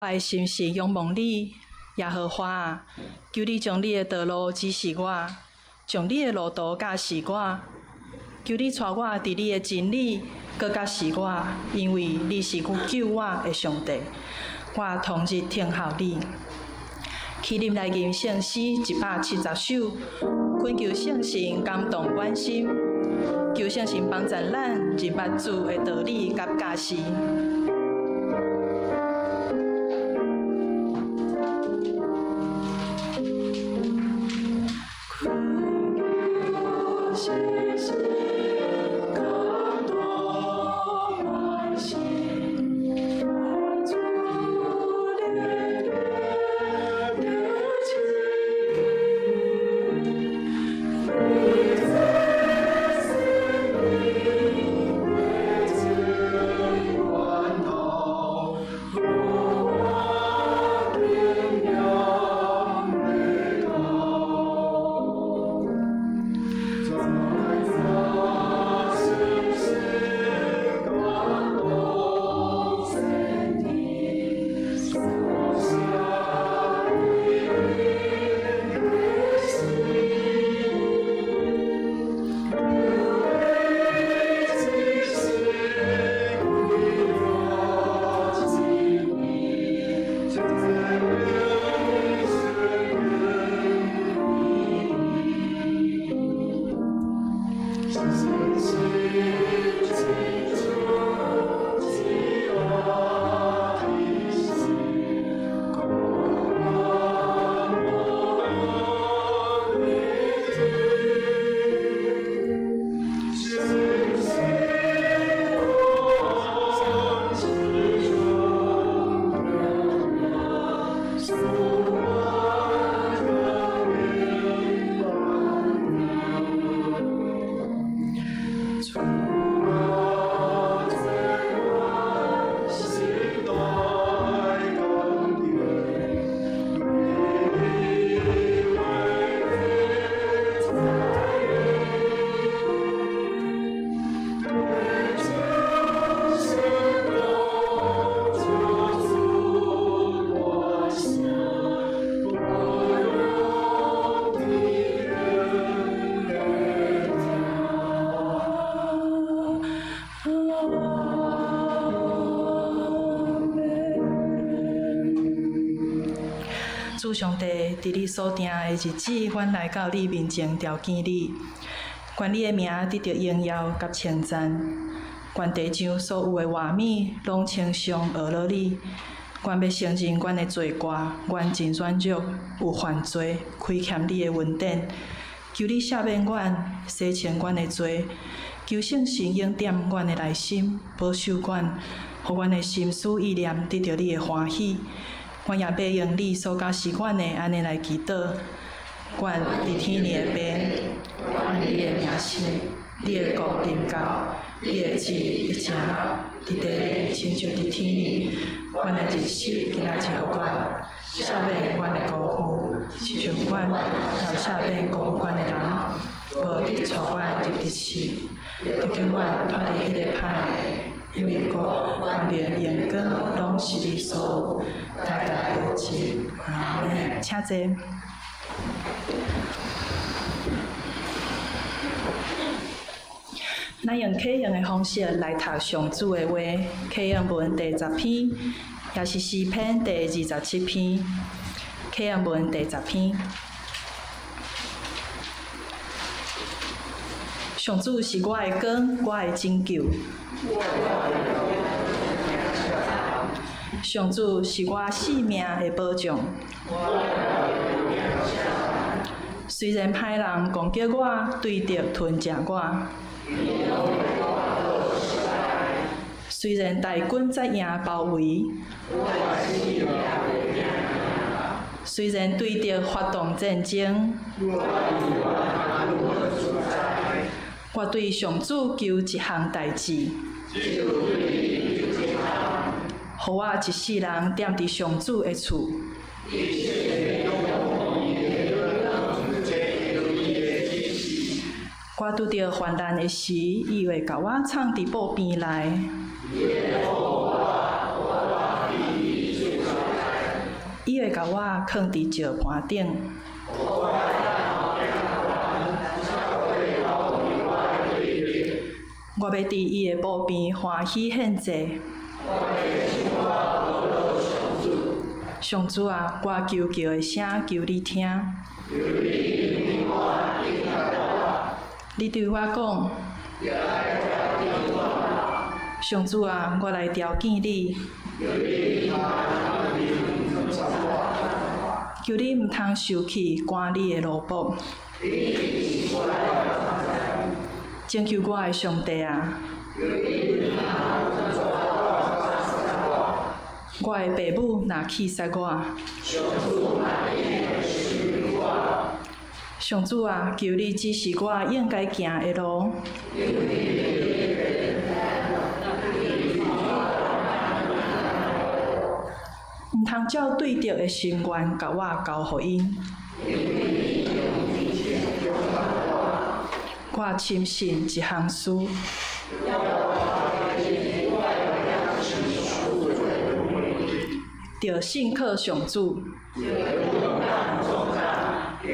我的心是仰望你，耶和华啊，求你将你的道路指示我，将你的路途教示我，求你带我伫你的真理，搁教示我，因为你是救我的上帝，我同日听候你。起念来吟圣诗170首，恳求圣神感动阮心，求圣神帮助咱认捌主的道理甲教示。主上帝，伫你所定的日子，阮来到你面前朝见你，愿你的名得到荣耀甲称赞。愿地上所有的画面，拢称颂学了你。愿要承认阮的罪过，阮真软弱，有犯罪，亏欠你的恩典。求你赦免阮，洗清阮的罪。求圣神应点阮的内心，保守阮，互阮的心思意念得到你的欢喜。阮也要用你所教示阮的安尼来祈祷。愿伫天里的边，愿你的名声，你的国临到，你的旨一成，伫地里亲像伫天里。阮的日时今仔日互阮，赦免阮的辜负，亲像阮也赦免辜负阮的人。无你带阮入地狱，就叫阮脱离迄个歹的。因为国、权力、荣光，拢是你所有，代代有之。阿们。请坐。咱用启用的方式来读上主的话，启用文第10篇，也是诗篇第27篇。启用文第10篇。上主是我的光，我的拯救。上主是我性命的保障。虽然歹人攻击我，对敌吞食我，虽然大军在营包围，虽然对敌发动战争，我对上主求一项代志，互我一世人踮伫上主的厝。我拄着患难的时，伊会甲我藏伫布边内。伊会甲我放伫石盘顶。我要伫伊的墓边欢喜献祭。上主啊，我求叫的声求你听。你对我讲，上主啊，我来朝见你。求你毋通受气赶你的奴仆。请求我的上帝啊！我的爸母若气杀我，上主啊，求你指示我应该行的路。毋通照对着的心愿，甲我交互因。我深信一项事，着信靠上主，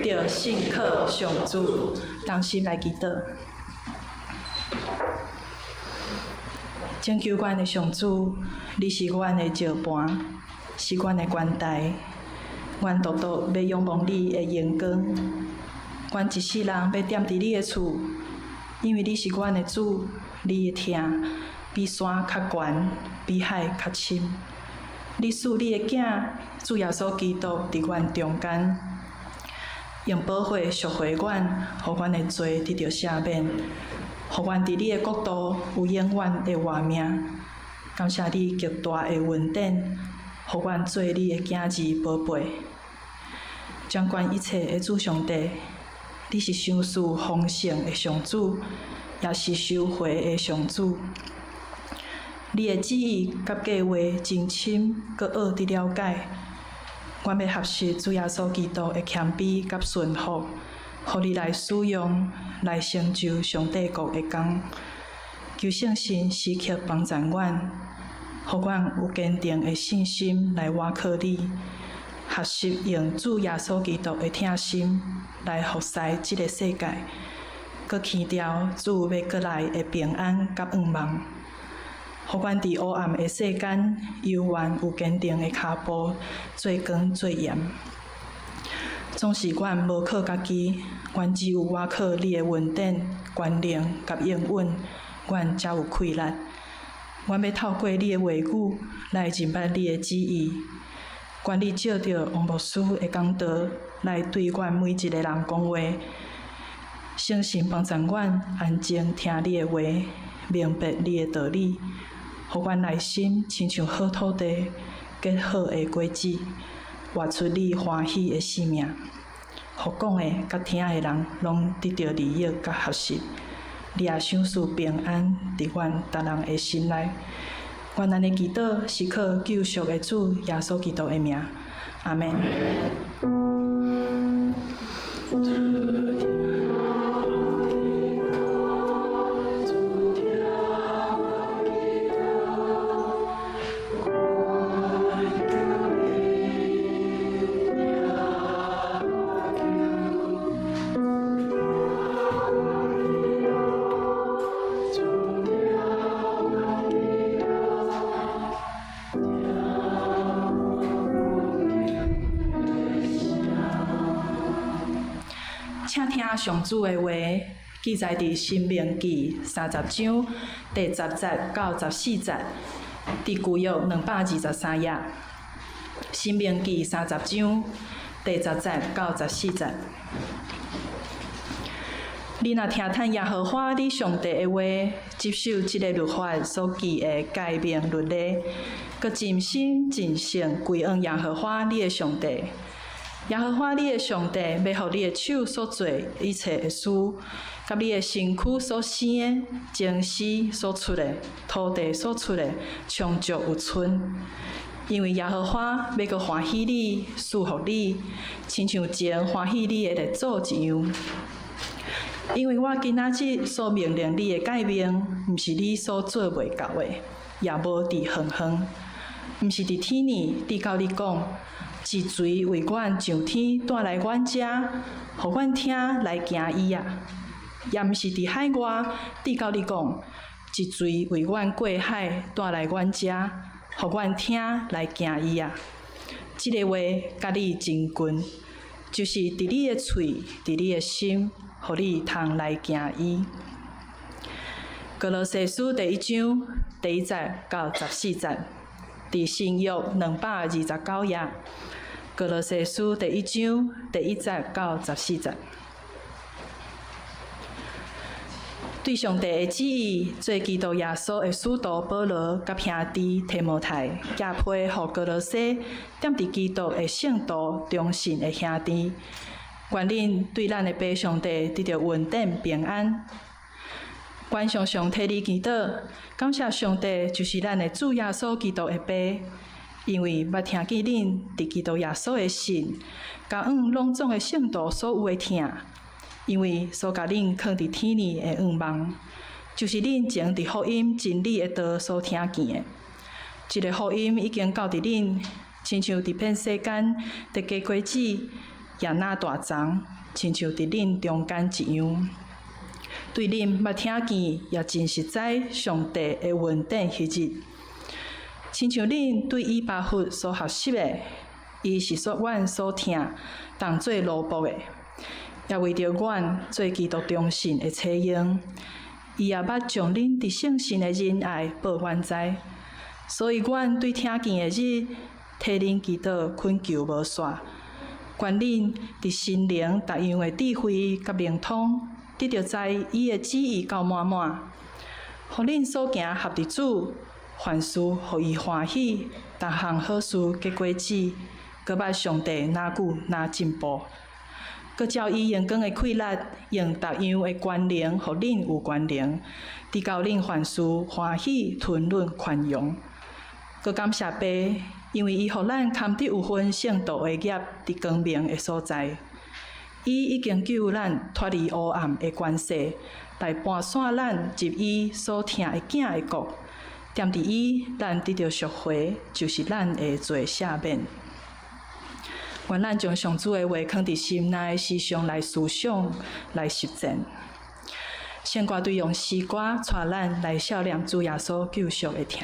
着信靠上主，同心来祈祷。请求阮的上主，你是阮的石盘，是阮的关台，阮独独要仰望你的荣光。阮一世人要踮伫你的厝，因为你是阮的主，你的疼比山较悬，比海较深。你使你的囝主耶稣基督伫阮中间，用保护赎回阮，互阮的罪得到赦免，互阮伫你的国度有永远的活命。感谢你极大的恩典，互阮做你的囝儿宝贝。掌管一切的主上帝，你是赏赐丰盛的上主，也是收回的上主。你的旨意甲计划真深，阁学得了解。阮要学习主耶稣基督的谦卑甲顺服，互你来使用，来成就上帝国的工。求圣神时刻帮助阮，互阮有坚定的信心来倚靠你。学习用主耶稣基督的疼心来服侍这个世界，搁牵调主要过来的平安甲愿望，互阮伫黑暗的世间，犹原有坚定的脚步，做光做盐。总是阮无靠家己，阮只有倚靠你的恩典、权能甲应允，阮才有气力。阮要透过你的话语来明白你的旨意。愿你照着王牧师的讲道来对阮每一个人讲话，圣神帮助阮安静听你的话，明白你的道理，互阮内心亲像好土地，结好的果子，活出你欢喜的生命。互讲的甲听的人拢得到利益甲学习，你也赏赐平安伫阮逐人的心内。阮安尼祈祷是靠救赎的主耶稣基督的名，阿门。请听上主的话，记载伫《申命记》30章第10节到14节，伫旧约223页。《申命记》30章第10节到14节。你若听叹耶和华你上帝的话，接受这个律法所记的诫命律例，佮尽心尽性归向耶和华你的上帝。耶和华你的上帝要互你的手所做一切的事，甲你的身躯所生的、精丝所出的、土地所出的，充足有存。因为耶和华要阁欢喜你、赐福你，亲像前欢喜你的列祖一样。因为我今仔日所命令你的诫命，毋是你所做袂到的，也无伫远方，毋是伫天呢，伫到你讲。一锤为阮上天带来阮遮，互阮听来行伊啊！也毋是伫海外，汝甲你讲，一锤为阮过海带来阮遮，互阮听来行伊啊！即个话甲你真近，就是伫你的喙，伫你的心，互你通来行伊。歌罗西书第1章第1节到14节，伫新约229页。歌罗西书第1章第1节到14节。对上帝的旨意，做基督耶稣的使徒保罗甲兄弟提摩太，寄批互歌罗西踮伫基督的圣徒忠信的兄弟，愿恁对咱的父上帝得到稳定平安。愿常常替你祈祷，感谢上帝就是咱的主耶稣基督的父，因为捌听见恁伫基督耶稣的信，甲拢总的圣徒所有的听。因为所甲恁放伫天里的望，就是恁前伫福音真理的道所听见的。这个福音已经到伫恁，亲像伫遍世间的假果子也那大丛，亲像伫恁中间一样。对恁捌听见也真实在上帝的恩典迄日，亲像恁对以巴弗所学习的，伊是说阮所听当做奴仆的。也为着阮做基督忠信的采用，伊也捌将恁伫圣神的仁爱报阮知，所以阮对听见的日，替恁祈祷恳求无煞，愿恁伫心灵逐样的智慧甲灵通，得着在伊的旨意到满满，互恁所行合伫主，凡事互伊欢喜，逐项好事结果子，搁捌上帝哪久哪进步。佮照伊用光的气力，用逐样的权能，互恁有权能，直到恁凡事欢喜、吞忍、宽容。佮感谢爸，因为伊互咱堪得有份圣道的业伫光明的所在。伊已经救咱脱离黑暗的关系，来搬散咱入伊所听的囝的国。踮伫伊，咱得到赎回，就是咱的罪赦免。愿咱将上主的话放伫心内，时常来思想、来实践。圣歌队用诗歌带咱来效念主耶稣救赎的听。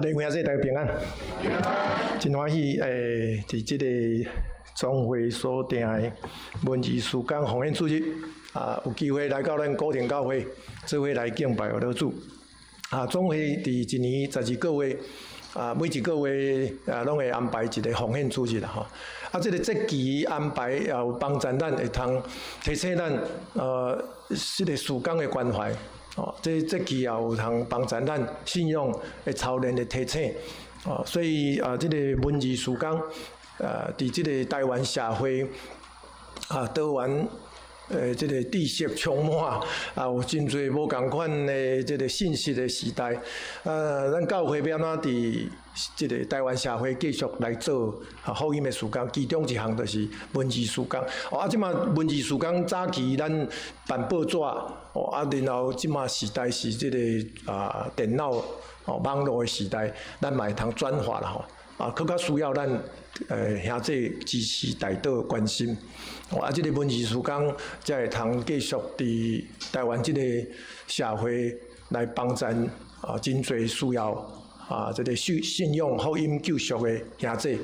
礼兄弟大家平安，真欢喜伫即个总会所定的文字事工奉献主日有机会来到咱古亭教会，做伙来敬拜老主。总会伫一年12个月，每一个月拢会安排一个奉献主日啦吼。这个节期安排也有帮助咱会通提醒咱这个事工的关怀。这节期也有通帮助咱信仰的操练的提醒。所以这个文字事工伫这个台湾社会多元。这个知识充满，有真侪无共款的这个信息的时代，咱教会要安怎伫这个台湾社会继续来做福音的事工，其中一项就是文字事工。即马文字事工早期咱办报纸，然后即马时代是这个电脑网络的时代，咱嘛会通转化啦吼。更较需要咱兄弟支持大岛关心，这个文字事工才会通继续伫台湾这个社会来帮助真侪需要这个信仰福音救赎的兄弟。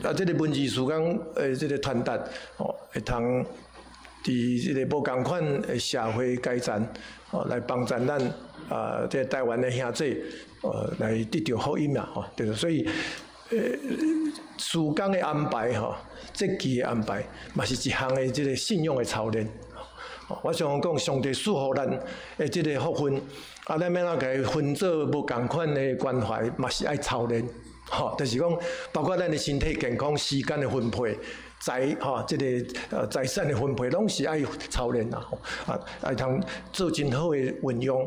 咱这个文字事工这个传达会通伫这个无共款的社会阶层来帮助咱这台湾的兄弟。来得到福音啦，对，所以事工的安排节期的安排，嘛是一项的这个信仰的操练。我想讲，上帝赐予咱的这个福分，咱要怎甲伊分做无共款的关怀，嘛是爱操练。就是讲，包括咱的身体健康、时间的分配。这个财产的分配，拢是爱操练啦，爱通做真好的运用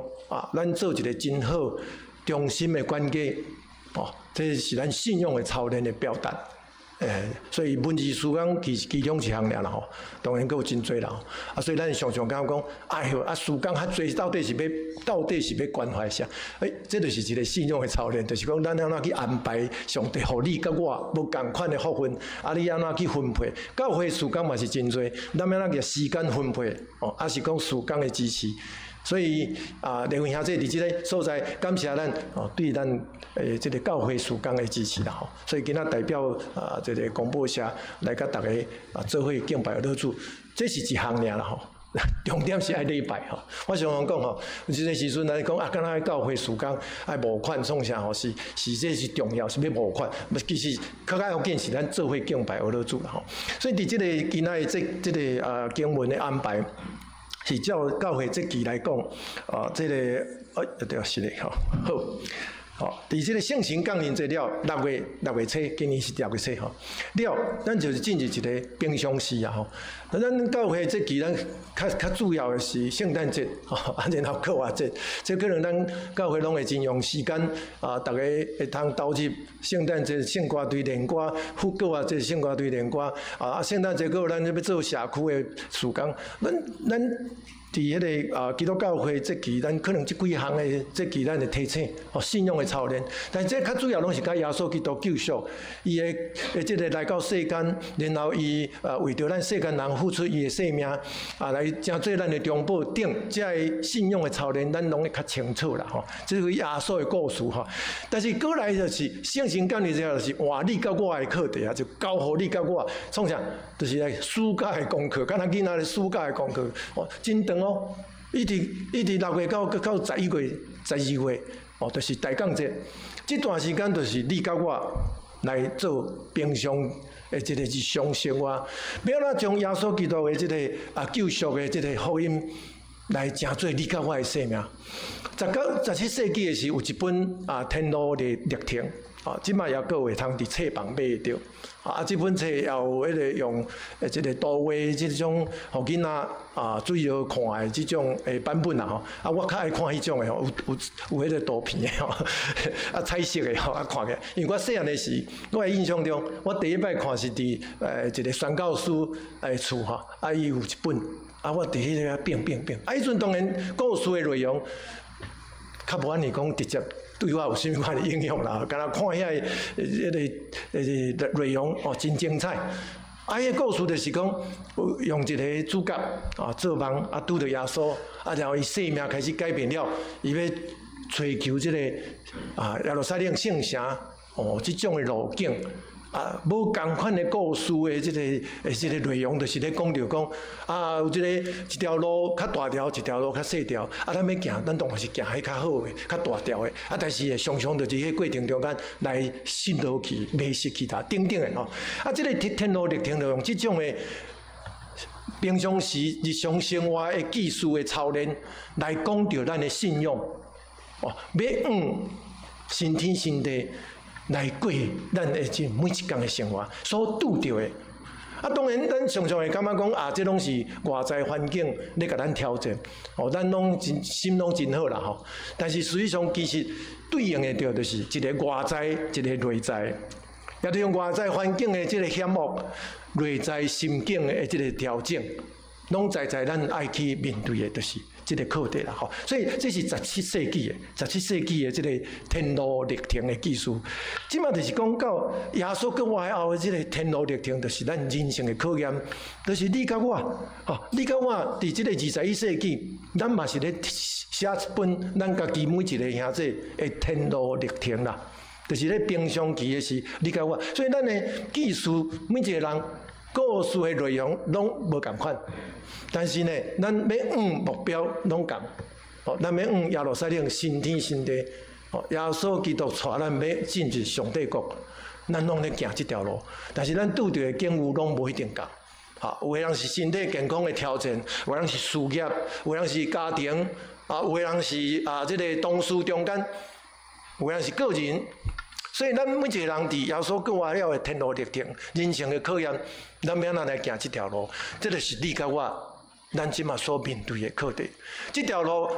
咱做一个真好忠心的管家，这是咱信仰的操练的表达。所以文字事工其中一项尔啦吼，当然佫有真侪啦所以咱常常讲，事工较侪到底是要关怀啥？这就是一个信仰的操练，就是讲咱要怎去安排上帝互你甲我无共款的福分，你要怎去分配？教会事工嘛是真侪，咱要怎个时间分配？是讲事工的支持。所以礼兄兄弟伫即个所在，感谢咱对咱这个教会事工的支持啦所以今仔代表这个广播社来甲大家做伙敬拜老主，这是一项尔啦重点是爱礼拜我常常讲有即个时阵来讲敢若教会事工爱募款创啥是这是重要，是要募款，其实较要紧是咱做伙敬拜老主啦所以伫即个今仔这个经文的安排。是照教会节期来讲，这个对是嘞好，伫即个圣神降临节了6月初，今年是6月初了，咱就是进入一个平常时咱教会节期咱较主要的是圣诞节然后课外节，这可能咱教会拢会尽用时间大家会通投入圣诞节圣歌队练歌，课外节圣歌队练歌圣诞节个咱要做社区的事工，咱。伫迄个基督教会节期，咱可能即几项的节期，咱会提醒信仰的操练。但这较主要拢是甲耶稣基督救赎，伊的即个来到世间，然后伊为着咱世间人付出伊的性命来成做咱的中保顶，这信仰的操练，咱拢会较清楚啦这是耶稣的故事但是过来就是圣神降临之后，就是换你甲我的课题就交互你甲我创啥，就是来暑假的功课，敢若囡仔咧暑假的功课真长。一直6月到11月、12月，就是大降节。这段时间就是你甲我来做平常的这个日常生活，不要咱将耶稣基督的这个救赎的这个福音来成做你甲我的生命。17世纪的时有一本天路的历程。即摆也各位通伫册房买得到。这本册也有迄个用即个图画即种，互囡仔主要看的即种版本啦我较爱看迄种的有迄个图片的彩色的看起来。因为我细汉的时，我的印象中，我第一摆看是伫一个宣教师厝伊有一本我伫迄个变。迄阵当然故事的内容较无安尼讲直接。对我有甚物款的影响啦？敢若看遐个内容真精彩。迄个故事就是讲，用一个主角做梦拄着耶稣然后伊生命开始改变了，伊要追求这个耶路撒冷圣城这种的路径。无共款的故事的这个内容，就是咧讲着讲有一条路较大条，一条路较细条，咱要行，咱当然是行迄较好的、较大条的，但是常常就是迄过程中间来渗入去、迷失去它等等的吼。这个天路历程就用这种的平常时日常生活的技术的操练来讲着咱的信仰要身天身地。来过咱的这每一天的生活所拄到的，当然咱常常会感觉讲这拢是外在环境咧甲咱挑战，咱拢心拢真好啦吼。但是实际上其实对应的就是一个外在，一个内在，也就用外在环境的这个险恶，内在心境的这个调整，拢在咱爱去面对的，就是这个课题啦吼。所以这是17世纪的这个天路历程的技术。即马就是讲到耶稣跟我后的这个天路历程，就是咱人生的考验，就是你甲我，你甲我伫这个21世纪，咱嘛是咧写一本咱家己每一个兄弟的天路历程啦。就是咧平常期的是你甲我，所以咱的技术每一个人故事的内容拢无共款。但是呢，咱要目标拢共，咱要耶路撒冷新天新地，耶稣基督带咱要进入上帝国，咱拢咧行这条路。但是咱拄到的境遇拢无一定共，有的人是身体健康的挑战，有的人是事业，有的人是家庭，有的人是这个同事中间，有的人是个人。所以咱每一个人伫耶稣跟我了的天路历程、人生的考验，咱要哪来行这条路？这就是你甲我。咱即马所面对的课题，这条路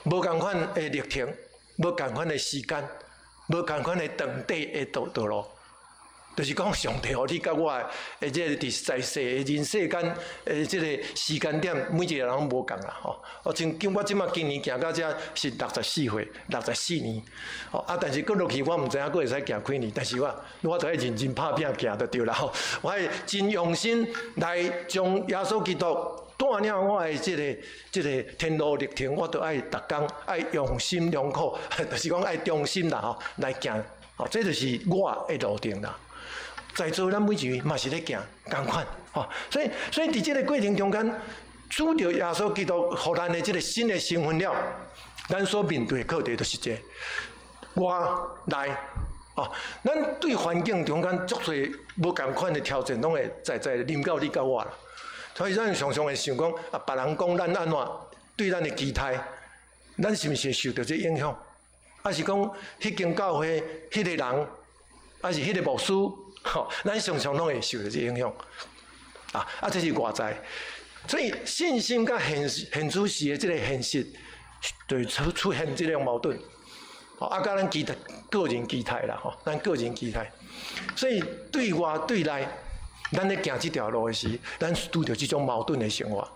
无共款的历程，无共款的时间，无共款的长短的道路，就是讲上帝互你甲我的这个伫在世的人世间这个时间点，每一个人无共啦吼。我即马今年行到这是64岁，64年，但是搁落去我毋知影搁会使行几年，但是我就要认真拍拼行就对啦吼。我会真用心来将耶稣基督。带领我的这个天路历程，我都爱逐工爱用心良苦，就是讲爱忠心啦吼，来行，这就是我的路程啦。在座咱每一位嘛是咧行同款，所以伫这个过程中间，拄着耶稣基督互咱的这个新的身份了，咱所面对的课题就是这我来。咱对环境中间足侪无共款的挑战，拢会在临到你甲我啦。所以咱常常会想讲，别人讲咱安怎，对咱的期待，咱是毋是会受到这影响？还是讲迄间教会迄个人，还是迄个牧师，咱常常拢会受到这影响。这是外在。所以信心甲现主时的这个现实，就出现这种矛盾。甲咱个人期待啦，咱个人期待。所以对外对内。咱咧行这条路的时，咱拄着这种矛盾的生活，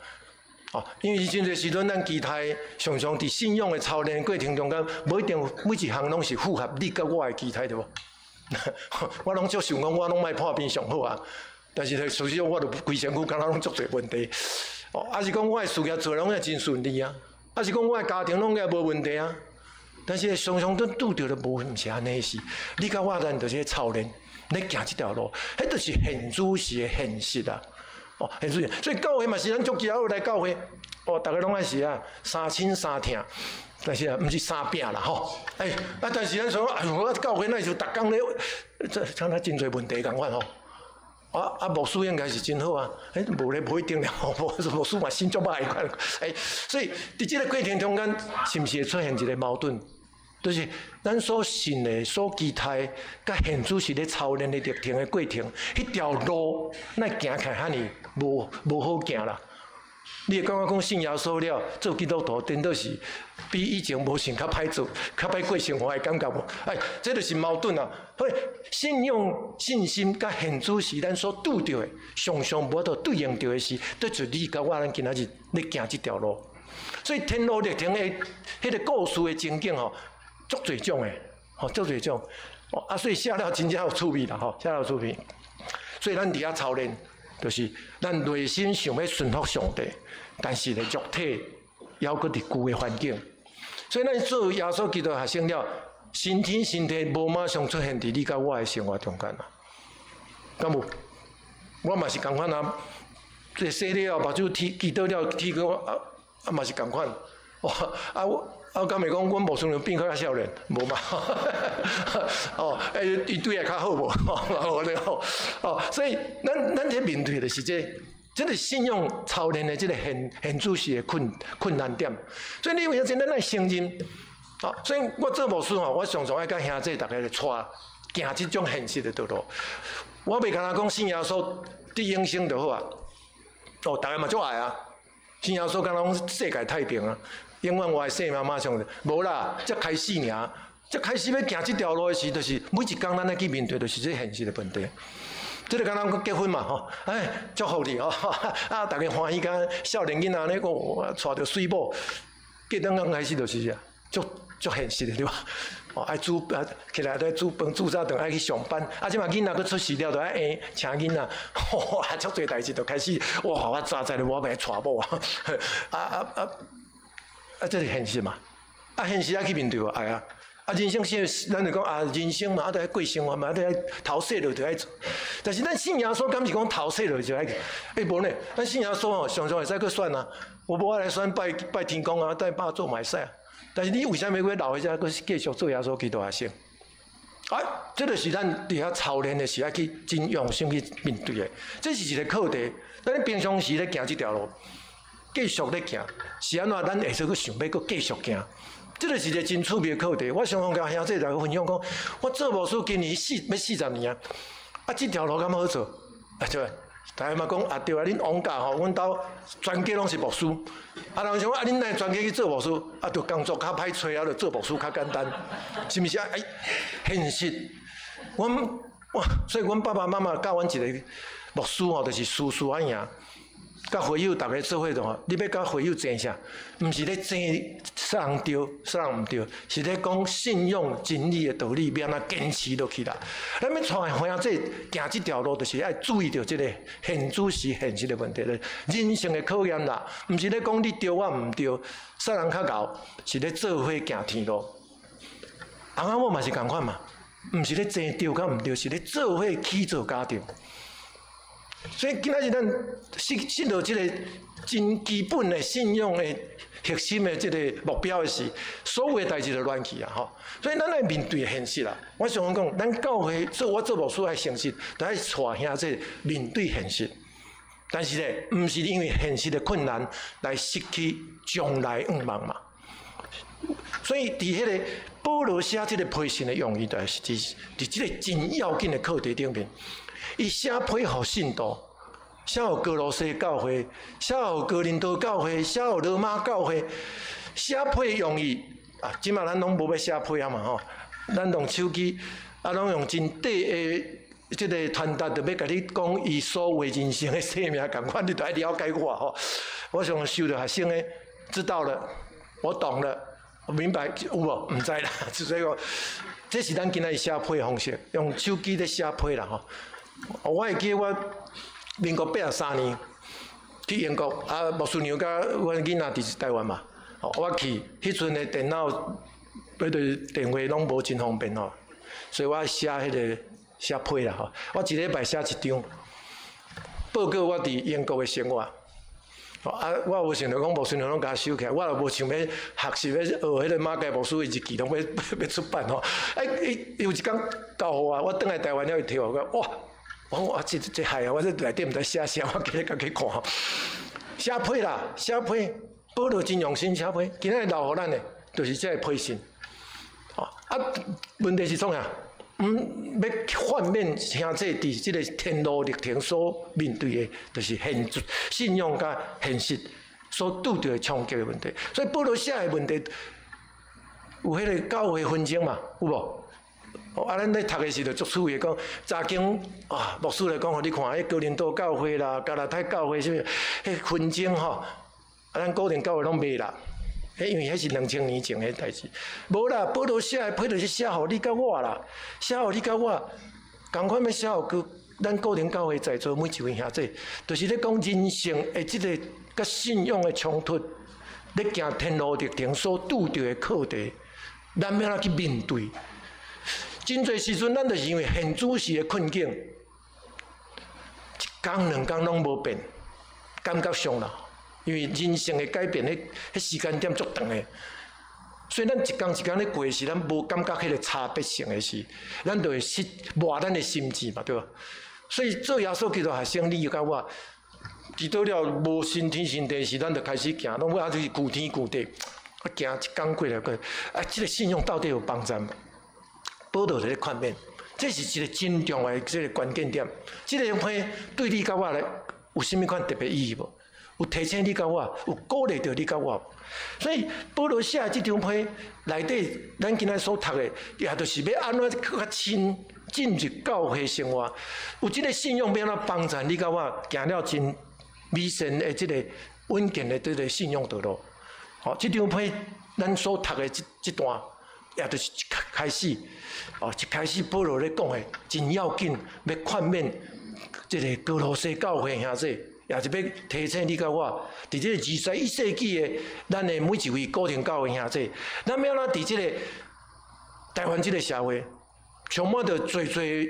因为真侪时阵，咱期待常常伫信仰的操练过程中间，无一定每一项拢是符合你甲我的期待，对无？我拢足想讲，我拢莫破病上好啊，但是事实上，我著规身躯敢若拢足侪问题，还是讲我的事业做拢也真顺利啊，还是讲我的家庭拢也无问题啊，但是常常都拄着的无毋是安尼事，你甲我咱著是操练。咧行这条路，迄就是现主时的现实啊！现主时，所以教会嘛是咱足基督徒来教会，大家拢爱是三亲三疼，但是毋是三饼啦吼。但是咱说，我教会那就逐工咧，像咱真侪问题共款吼。牧师应该是真好啊，无一定啦，牧师嘛心足歹款。所以伫即个过程中间，是毋是会出现一个矛盾？就是咱所信的、所期待，甲现主是咧操练的历程的过程，迄条路，咱行起来遐尼无好行啦。你会感觉讲信耶稣了，做基督徒，真倒是比以前无信较歹做、较歹过生活的感觉无？这就是矛盾啊！所以信仰、信心甲现主是咱所拄着的，常常无得对应着的是，就是你甲我咱今仔日咧行这条路。所以天路历程的迄个故事的情景吼。足侪种诶，足侪种，所以写了真正有趣味啦，写了有趣味。所以咱伫遐操练，就是咱内心想要顺服上帝，但是咧肉体还阁伫旧诶环境，所以咱做耶稣基督学生了，身体无马上出现伫你甲我的生活中间啊，敢无？我嘛是共款啊，这洗了目睭祈祷了，天光嘛是共款。哇我敢会讲，阮无算变较少年，无嘛？哦，伊对也较好无？我咧吼，哦，所以咱伫面对的是这个信用操练的这个很主席的困难点。所以你有影真咱来承认，哦，所以我做牧师吼，我常常爱甲兄弟大家来带行这种现实的道路。我袂干那讲信耶稣得永生就好啊，哦，大家嘛足爱啊，信耶稣敢若讲世界太平啊。永远我的生命马上就无啦，才开始尔，才开始要行这条路的时，就是每一工咱来去面对，就是这现实的问题。这个敢若讲结婚嘛吼，哎，祝福你哦，啊，大家欢喜甲少年囡仔咧讲，娶着水某，结婚刚开始就是啊，足现实的对吧？哦，爱煮起来都煮饭煮早顿，爱去上班，啊，即嘛囡仔佫出事了，就爱请囡仔，哇，足多代志就开始，哇，我早知咧，我袂娶某啊，这是现实嘛？啊，现实爱去面对啊，哎啊！啊，人生咱就讲啊，人生嘛，都爱过生活嘛，都爱头洗落就爱做。但是咱信耶稣，敢是讲头洗落就爱？无呢，咱信耶稣哦，常常会使去选啊。我无爱来选拜天公啊，拜做买使啊。但是你为啥物要留喺遮，继续做耶稣基督学生？啊，这就是咱伫遐操练的时，爱去真用心去面对的。这是一个课题。咱平常时咧行这条路。继续咧行，是安怎？咱下次去想要搁继续行，这就是一个真趣味的课题。我常常甲兄弟大家分享讲，我做牧师今年要40年啊，啊，这条路敢好做？啊对，大家嘛讲啊对啊，恁王家吼，阮兜全家拢是牧师，啊人想讲啊，恁哪全家去做牧师？啊，就工作较歹找，啊，就做牧师较简单，是毋是啊？哎，现实，所以阮爸爸妈妈教阮一个牧师吼，就是事事安赢。甲会友大家做伙的吼，你要甲会友争啥？毋是咧争啥人对，啥人毋对，是咧讲信用真理的道理，要安怎坚持落去啦。咱要创会兄弟行这条路，就是要注意到这个现主是现实的问题咧，人生的考验啦。毋是咧讲你对我毋对，啥人较牛，是咧做伙行天路。翁仔某嘛是共款嘛，毋是咧争对甲毋对，是咧做伙起造家庭。所以今仔日咱失落这个真基本的信用的核心的这个目标的时，所有的代志就乱去啊！吼，所以咱来面对现实啦。我常讲，咱教会我做牧师爱诚实，就爱带兄弟面对现实。但是咧，毋是因为现实的困难来失去将来愿望嘛。所以伫迄个保罗写这个批信的用意，就是伫这个真要紧的课题顶面。伊写批互信徒，写互哥罗西教会，写互哥林多教会，写互罗马教会，写批用意啊！即马咱拢无要写批啊嘛吼，咱用手机啊，拢用真短的即个传达，就要甲你讲伊所有人生的生命共款，你都爱了解我吼。我常收到学生的，知道了，我懂了，我明白有无？毋知啦，所以讲，这是咱今仔日写批的方式，用手机咧写批啦吼。我会记我民国83年去英国，啊，牧师娘甲阮囡仔伫台湾嘛，我去，迄阵的电脑，迄个电话拢无真方便吼，所以我写迄个写批啦吼，我一礼拜写1张，报告我伫英国的生活。啊，我无想着讲牧师娘拢甲收起来，我也无想要学习要学迄个马介牧师的日记，拢要出版吼。伊有一天交互我转来台湾了，伊摕我讲哇。我这害啊！我这内底毋知写，我今日甲去看，写批啦，写批，保罗真用心写批，今仔留互咱的，就是这个批信。啊，问题是创啥？要反面兄弟伫这个天路历程所面对的，就是信用甲现实所拄着的冲击的问题。所以保罗写的问题，有迄个教会纷争嘛，有无？啊，咱咧读的时就足趣味，讲早经啊，牧师来讲，互你看，迄哥林多教会啦、加拉太教会什么，迄纷争吼，啊，咱固定教会拢袂啦。因为迄是2000年前的代志，无啦。保罗写的批就是写互你甲我啦，写互你甲我，共款要写互咱固定教会在座每一位兄弟，就是咧讲人生的即个甲信仰的冲突，咧行天路历程所拄着的课题，咱要怎去面对？真侪时阵，咱就是因为现主时的困境，一天两天拢无变，感觉上啦，因为人生的改变，迄时间点足长的。所以咱一天一天咧过时，咱无感觉迄个差别性的时，咱就会磨咱的心智嘛，对吧？所以做耶稣基督学生，你甲我，遇到了无新天新地时，咱就开始行，拢要就是顾天顾地，啊行一天过来过，啊，这个信用到底有帮助吗？保罗咧看面，这是一个真重要的这个关键点。这个会对你甲我来有甚物款特别意义无？有提醒你甲我，有鼓励着你甲我。所以保罗写这张批内底，咱今仔所读的，也就是要安怎较亲进入教会生活，有这个信用要安怎帮助你甲我行了真美善的这个稳健的这个信用道路。好，这张批咱所读的这段，也就是一开始，一开始保罗咧讲的真要紧，要劝勉这个哥罗西教会兄弟。也是要提醒你甲我，伫这个21世纪的咱的每一位固定教会兄弟，咱要咱伫这个台湾这个社会，充满着最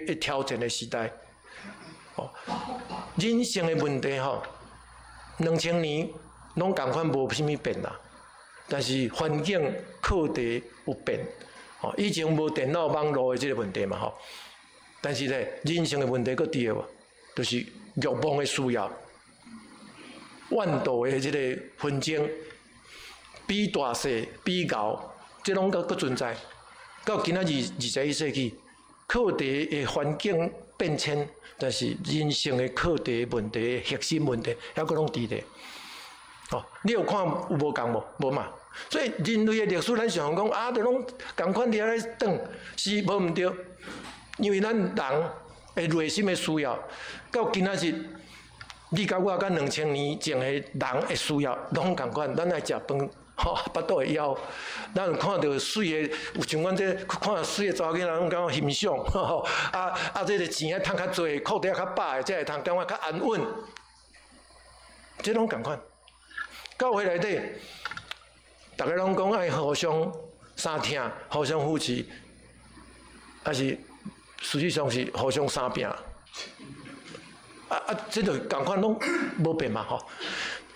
的挑战的时代。人生的问题2000年拢同款无啥物变啦，但是环境课题有变。以前无电脑网络的这个问题嘛但是咧人生的问题搁伫个，就是欲望的需要。万道的这个纷争、比大小、比较，这拢搁存在。到今仔日21世纪，课题的环境变迁，但是人生的课题问题的核心问题，还搁拢伫咧。你有看有无共无？无嘛。所以人类的历史，咱想讲就拢共款伫咧转，是无毋对。因为咱人的内心的需要，到今仔日。你甲我甲2000年前的人的需要拢共款，咱爱食饭，巴肚会枵。咱有看到水的，有像阮这看水的查某囡仔，拢感觉欣赏。这个钱爱趁较济，裤底较饱的，才会通感觉较安稳。这拢共款。教会内底，大家拢讲爱互相相听，互相扶持，还是实际上是互相相拼。这就共款拢无变嘛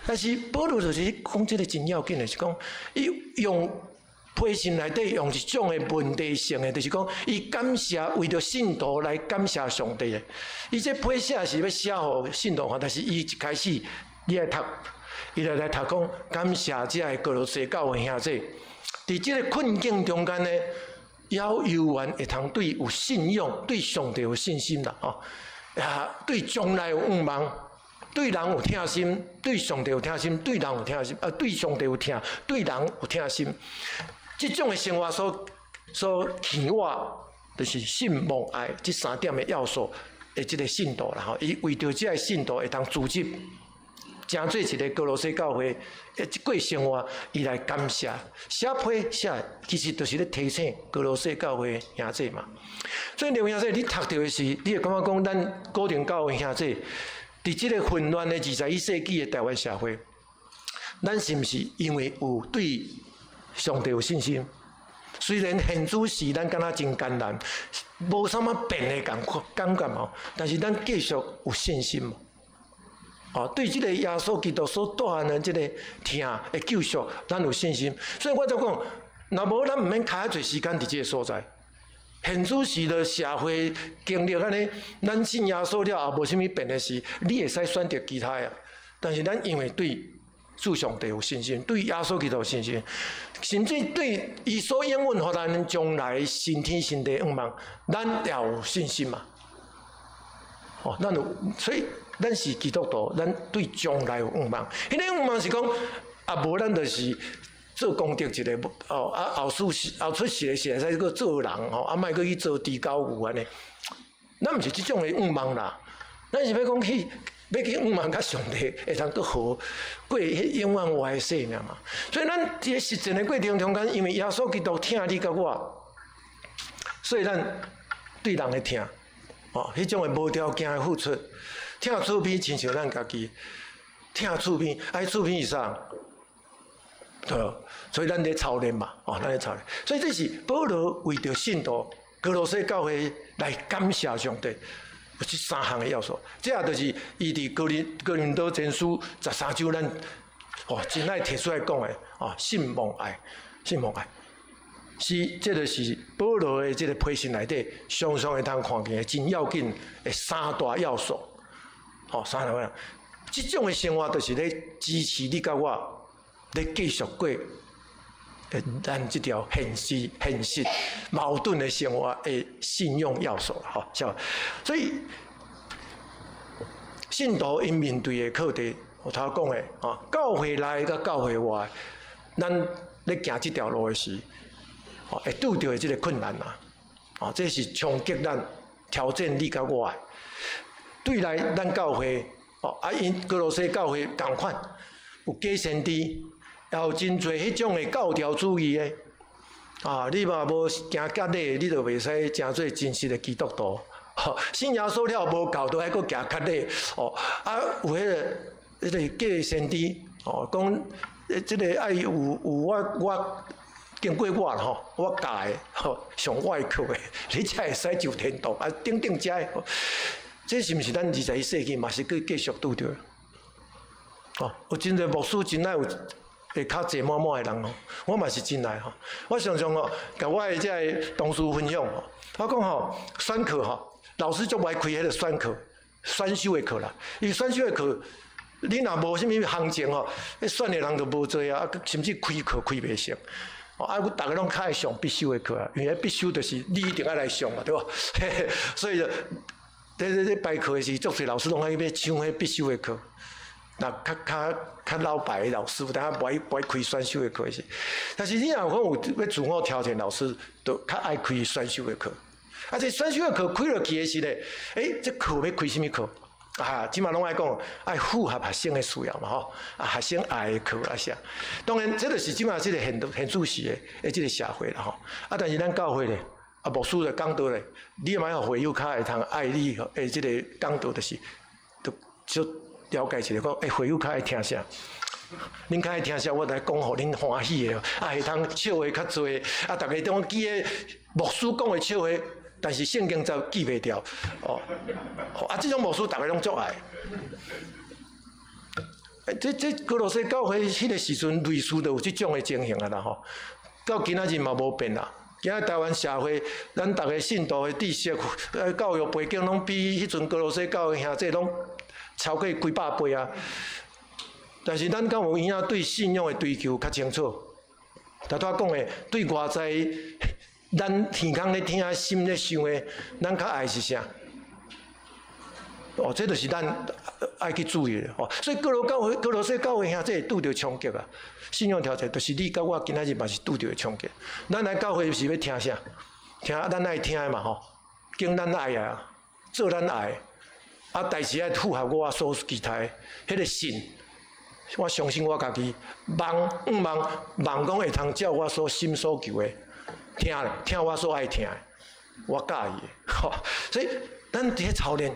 但是保罗就是讲这个真要紧的，是讲伊用批信内底用一种的问题性的，就是讲伊感谢为着信徒来感谢上帝的。伊这批写是要写互信徒看，但是伊一开始你来读，伊来读讲感谢这个哥罗西教会兄弟，伫这个困境中间呢，要犹原会通对有信仰，对上帝有信心啦对将来有盼望，对人有疼心，对上帝有疼心，对人有疼心，对上帝有疼，对人有疼心。这种的生活所牵我，就是信望爱这3点的要素的这个信徒啦伊为着这个信徒会当组织，成做一个哥罗西教会的过生活，伊来感谢写批写，其实就是咧提醒哥罗西教会兄弟嘛。所以弟兄姊妹，你读到的是，你会感觉讲咱固定教会兄弟，伫这个混乱的21世纪的台湾社会，咱是毋是因为有对上帝有信心？虽然现主时咱敢若真艰难，无啥物变的感觉嘛，但是咱继续有信心嘛。对这个耶稣基督所带来的这个疼的救赎，咱有信心。所以我就讲，若无咱毋免花遐侪时间伫这个所在。现主时的社会经历安尼，咱信耶稣了也无啥物变的事，你会使选择其他的。但是咱因为对主上帝有信心，对耶稣基督有信心，甚至对伊所应允予咱将来新天新地盼望，咱也有信心嘛。咱有，所以咱是基督徒，咱对将来有盼望。迄个盼望是讲，无咱就是做功德一个，后出世的是会使去做人莫去去做猪狗牛安尼。咱毋是即种的盼望啦，咱是要讲去盼望甲上帝会通搁好过永远活的生命嘛。所以咱伫个实践的过程中间，因为耶稣基督疼你甲我，所以咱对人的疼，迄种的无条件的付出，疼厝边亲像咱家己，疼厝边，爱厝边是啥？对，所以咱咧操练嘛，咱咧操练。所以这是保罗为着信徒哥罗西教会来感谢上帝，有这3项的要素。这也就是伊伫哥林多前书13章咱真爱提出来讲的信望爱，信望爱。是，这就是保罗的这个批信内底常常会通看见真要紧的3大要素。3大要素，这种的生活就是咧支持你甲我。咧继续过，咱这条现实矛盾的生活的信用要素啦，所以信徒因面对的课题，我头讲的教会内甲教会外，咱咧行这条路的时，会拄到的这个困难啊，这是冲击咱、挑战你甲我的。对来咱教会，因哥罗西教会同款，有假先知。也有真侪迄种的教条主义的，你嘛无行割礼，你就袂使成做真实的基督徒。信耶稣了无够，都还佫行割礼。有迄个假先知，讲即个爱有我经过我啦我教的上外口的，你才会使就天堂。等等遮的，这是毋是咱21世纪嘛是佫继续拄着？有真侪牧师真爱有。会较济满满的人我嘛是真爱我常常甲我的这同事分享我讲选课老师就爱开迄个选课、选修的课啦。因为选修的课，你若无啥物行情选的人就无多甚至开课开袂成。我大家拢较爱上必修的课因为必修就是你一定要来上嘛，对吧？所以咧排课的时，足侪老师拢爱要上迄必修的课。那较老牌的老师，但不爱开选修的课是。但是你若讲有要自我挑战，老师就较爱开选修的课。这选修的课开落去的时咧，这课要开什么课？即马拢爱讲爱符合学生的需要嘛学生爱的课啥。当然，这就是即马这个现主时的这个社会啦但是咱教会咧，牧师的讲道咧，你嘛要会友较会通爱你的这个讲道，就是就了解一下，讲会友较爱听啥。恁较爱听啥，我来讲，互恁欢喜的，会通笑话较侪，大家拢记个牧师讲的笑话，但是圣经就记袂牢，这种牧师大家拢足爱。这哥罗西教会迄个时阵，类似都有这种的情形啦到今仔日嘛无变啦。今仔台湾社会，咱大家信徒的知识、教育背景，拢比迄阵哥罗西教会兄弟拢超过几百倍啊！但是咱敢有影对信仰的追求较清楚？头拄讲的，对外在咱耳孔咧听、心咧想的，咱较爱是啥？这就是咱爱去注意的所以哥罗西教会兄弟会拄着冲击啊！信仰挑战，就是你甲我今仔日嘛是拄着的冲击。咱来教会是要听啥？听咱爱听的嘛经咱爱的做咱爱的代志爱符合我所期待迄个信。我相信我家己，望讲会通照我所心所求的，听我所爱听的，我介意的，所以咱伫咧操练，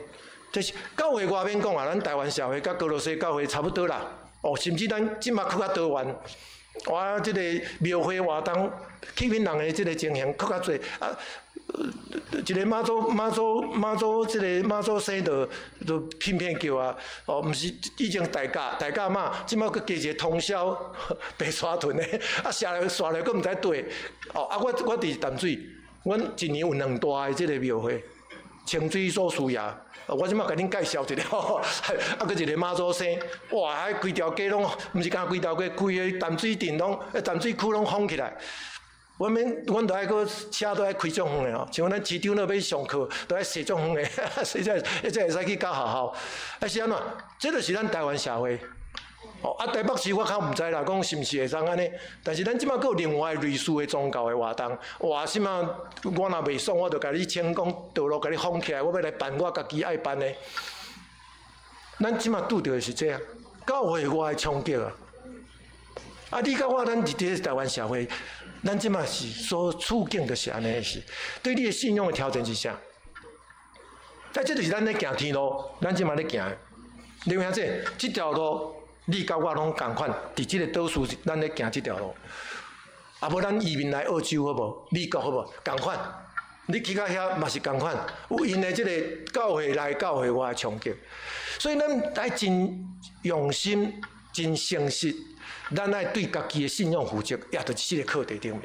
就是教会外面讲咱台湾社会甲哥罗西教会差不多啦，甚至咱即马搁较多元，我即个庙会活动吸引人的即个情形搁较侪一个妈祖即个妈祖生就偏叫毋是以前大甲妈，即马佫加一个通宵白沙屯的，下来佫毋知对，我伫淡水，阮一年有2大的即个庙会，清水所需要，我即马甲恁介绍一个佫一个妈祖生，哇，规条街拢，毋是干规条街，规个淡水镇拢，淡水区拢封起来。阮都爱个车都爱开种远的像咱市长咧要上课，都爱坐种远的，所以才会使去教学校。是安怎？这就是咱台湾社会。台北市我较毋知啦，讲是毋是会当安尼？但是咱即马佫有另外类似的宗教的活动。哇，什么我若袂爽，我就甲你请讲道路，甲你封起来，我要来办我家己爱办的。咱即马拄着的是这样，教会外的冲击啊！你甲我，咱伫这台湾社会。咱即马是所处境就是安尼是，对你的信仰的挑战是啥？这就是咱咧行天路，咱即马咧行。另外这条路你甲我拢共款，伫即个岛屿咱咧行即条路。啊，无咱移民来澳洲好无？美国好无？共款，你去到遐嘛是共款，有因的即个教会来教会外的冲击，所以咱爱真用心、真诚实，咱爱对家己的信仰负责，也就是即个课题顶面。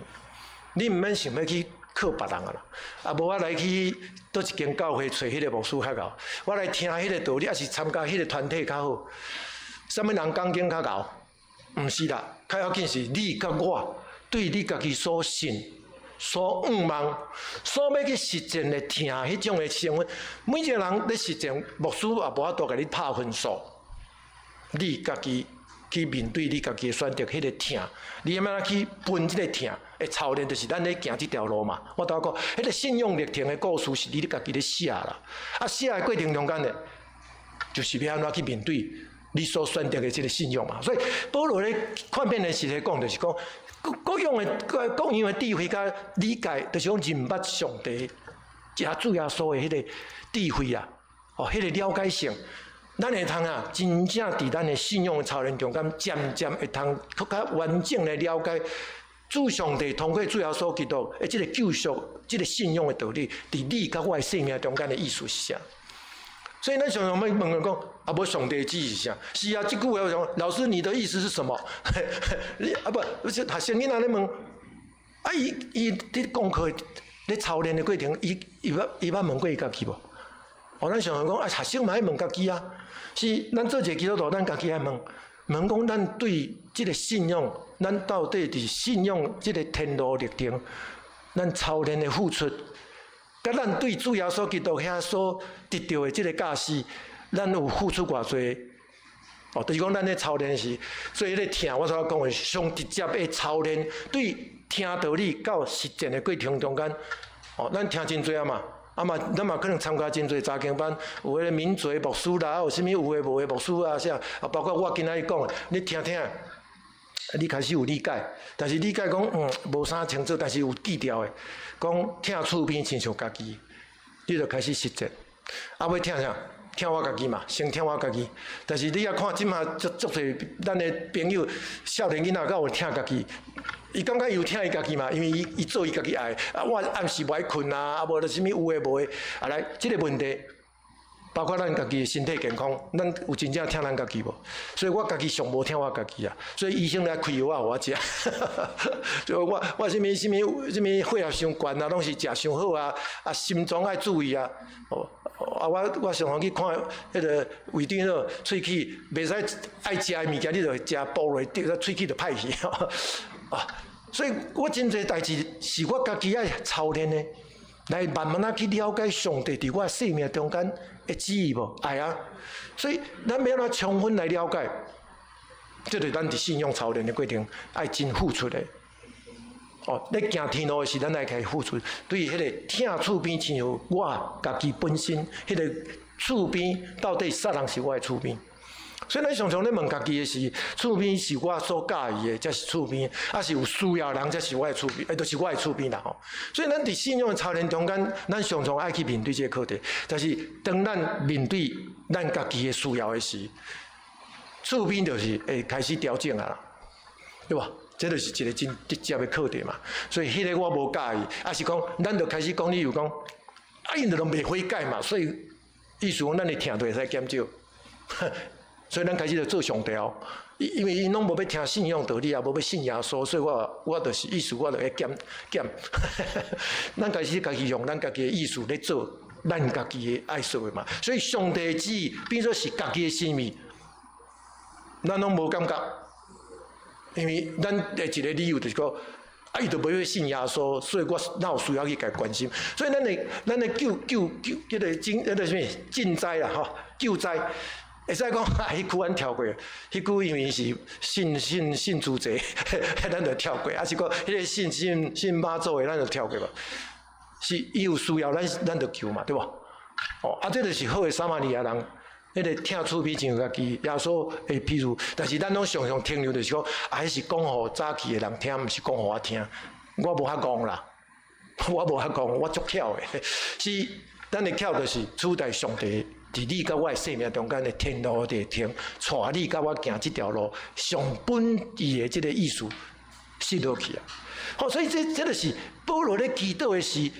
你毋免想要去靠别人啊啦，啊无我来去倒一间教会找迄个牧师较贤，我来听迄个道理，还是参加迄个团体较好。啥物人讲经较贤？毋是啦，较要紧是你甲我。对你家己所信、所仰望、所要去实践的听迄种的生活，每一个人咧实践，牧师也无法度甲你拍分数。你家己去面对你家己的选择，迄个听，你要安怎去分即个听的操练，就是咱咧行即条路嘛。我头讲，迄个信用历程的故事是你家己咧写啦。啊，写的过程中间呢，就是要安怎去面对你所选择的即个信用嘛。所以保罗咧看遍的是咧讲，就是讲。各样的智慧甲理解，就是讲认捌上帝，也主要所谓迄个智慧啊，迄个了解性，咱会通啊，真正伫咱的信仰的操练中间，渐渐会通更加完整的了解主上帝通过主要所基督的即个救赎、即个信仰的道理，伫你甲我的生命中间的意思是啥？所以咱常常要问人讲，啊，无上帝的旨意是啥？是啊，即句话我讲，老师你的意思是什么？啊不，学生囡仔咧问，啊伊伫功课咧操练的过程，伊捌问过伊家己无？哦，咱常常讲，啊，学生嘛爱问家己啊，是咱做一个基督徒，咱家己爱问讲，咱对即个信仰，咱到底伫信仰即个天路历程，咱操练的付出。甲咱对主耶稣基督遐所得到的即个教示，咱有付出偌济？哦，就是讲咱咧操练时，所以咧听我所讲的上直接的操练，对听道理到实践的过程中间，哦，咱听真多啊嘛，咱嘛可能参加真多查经班，有迄个民族牧师啦，有啥物有诶无诶牧师啊啥，啊包括我今仔日讲的，你听听。你开始有理解，但是理解讲无啥清楚，但是有记条的，讲听厝边亲像家己，你就开始实践。啊，要听啥？听我家己嘛，先听我家己。但是你也看即马足侪咱的朋友，少年囡仔敢有听家己？伊感觉伊有听伊家己嘛，因为伊做伊家己爱。啊，我暗时无爱困啊，啊无就啥物有诶无诶，啊来，即个问题。包括咱家己的身体健康，咱有真正听咱家己无？所以我家己上无听我家己啊，所以医生来开药啊，我食。所以我啥物血压伤悬啊，拢是食伤好啊，啊心脏爱注意啊。哦，啊我上常去看迄个胃肠咯，喙齿袂使爱食的物件，你就食暴落，滴个喙齿就歹去。啊，所以我真侪代志是我家己爱操练的。来慢慢啊去了解上帝伫我生命中间的旨意无？爱啊！所以咱要安怎充分来了解，这就是咱伫信仰操练的过程爱真付出的。哦，咧行天路的时，咱爱开始付出。对于迄个听厝边，亲像我家己本身，迄个厝边到底啥人是我的厝边？所以咱常常咧问家己的是，厝边是我所介意的，才是厝边；啊是有需要的人，才是我的厝边，就是我的厝边啦吼。所以咱伫信仰的操练中间，咱常常爱去面对这个课题。但是当咱面对咱家己的需要的时，厝边就是会开始调整啊啦，对吧？这就是一个真直接的课题嘛。所以迄个我无介意，啊是讲咱就开始讲，你又讲，啊因就拢袂悔改嘛，所以意思讲咱的听就会使减少。所以咱开始就做上调，因为因拢无要听信仰道理啊，无要信耶稣，所以我就是意思，我就会减。咱开始家己用咱家己的意思咧做，咱家己的爱做的嘛。所以上帝的旨意变做是家己的生命，咱拢无感觉，因为咱的一个理由就是讲，啊伊就无要信耶稣，所以我哪有需要去甲关心。所以咱的救迄个什么赈灾啦吼，救灾。会使讲，迄句咱跳过，迄句因为是信主者，咱就跳过。啊是讲，迄个信妈祖的，咱就跳过嘛。是伊有需要，咱就求嘛，对吧？哦，啊，这就是好的撒玛利亚人，迄个听厝边像家己耶稣的譬如，但是咱拢常常停留就是讲，还是讲互早期的人听，毋是讲互我听。我无遐讲啦，我无遐讲，我足巧的。是咱的巧就是处在上帝伫你甲我的生命中间的天路地停，带你甲我行这条路，上本意的这个意思失落去啊！好，所以这就是保罗咧祈祷的是，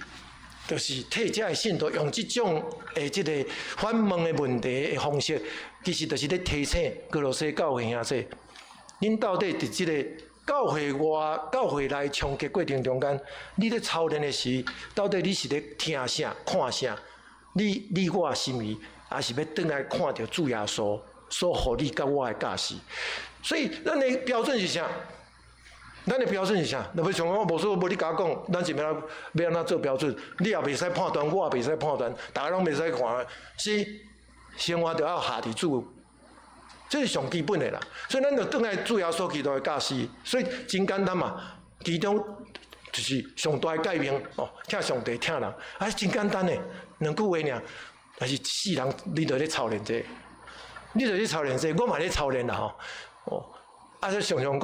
就是替这个信徒用这种这个反问的问题的方式，其实就是咧提醒哥罗西教会兄弟，恁到底伫这个教会外、教会内冲击过程中间，你咧操练的时，到底你是咧听啥、看啥？你我心意，还是要转来看到主耶稣所互你甲我的教示？所以咱的标准是啥？咱的标准是啥？若要像我无说无你甲我讲，咱是要安怎做标准？你也袂使判断，我也袂使判断，大家拢袂使看，是生活就要下伫主。这是上基本的啦，所以咱就转来主耶稣基督的教示，所以真简单嘛。其中就是上大的诫命哦，听上帝，听人，啊，真简单的两句话尔。但是世人你就咧操练这，你就咧操练这，我嘛咧操练啦吼。哦，啊，这常常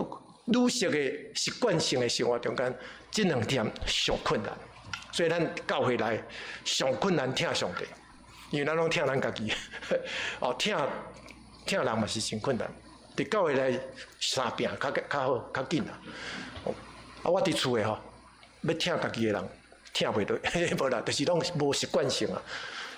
愈熟的习惯性的生活中间，这两点上困难。所以咱教会内上困难听上帝，因为咱拢听咱家己，哦听人嘛是真困难。伫教会内三病较好较紧啦。啊，我伫厝诶吼，要听家己诶人听袂落，无啦，就是拢无习惯性啊。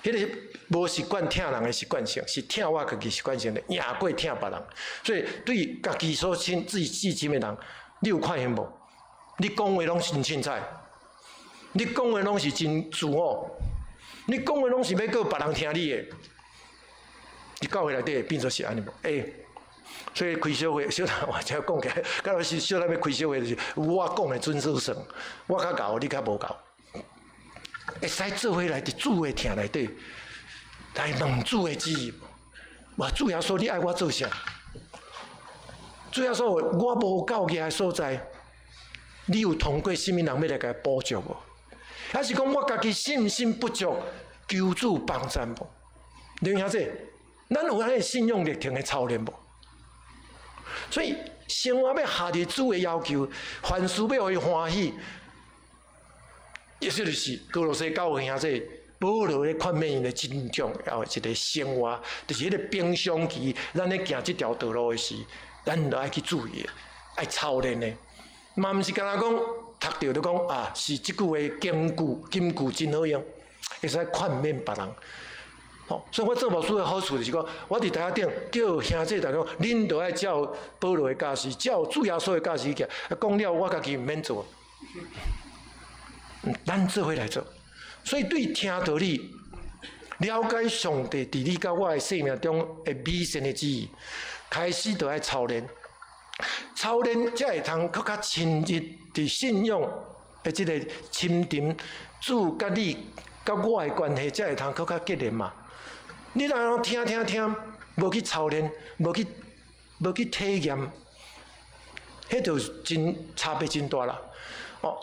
迄个无习惯听人的习惯性，是听我家己习惯性的，赢过听别人。所以对家己所亲自己至亲的人，你有看见无？你讲话拢真凊彩，你讲话拢是真自我，你讲话拢是要叫别人听你的。你教会内底变作是安尼无？所以开小会，小人我才讲起来，假如是小人要开小会，就是我讲的准数算，我较厚，你较无厚。会使做伙来伫主的听内底，来问主的旨意。我主耶稣，你爱我做啥？主耶稣，我无够格的所在，你有通过什么人要来甲补足无？还是讲我家己信心不足，求主帮助无？弟兄姊妹，咱有安尼信用力挺的操练无？所以生活要下伫主的要求，凡事要互伊欢喜。意思就是哥罗西教会兄弟保罗咧劝勉因的真重要的一个生活，就是迄个平常期，咱咧行这条道路的时，咱就爱去注意，爱操练的。嘛毋是干那讲读着就讲啊，是即句话金句真好用，会使劝勉别人。所以我做牧师的好处就是讲，我伫台下顶叫兄弟大家，恁就爱照保罗的教示，照主耶稣的教示去，讲了我家己毋免做。咱做伙来做，所以对听道理、了解上帝伫你甲我的生命中的美善的旨意，开始就爱操练，才会通更较深入伫信仰的即个深沉，主甲你甲我的关系才会通更较结连嘛。你若听，无去操练，无去体验，迄就真差别真大啦。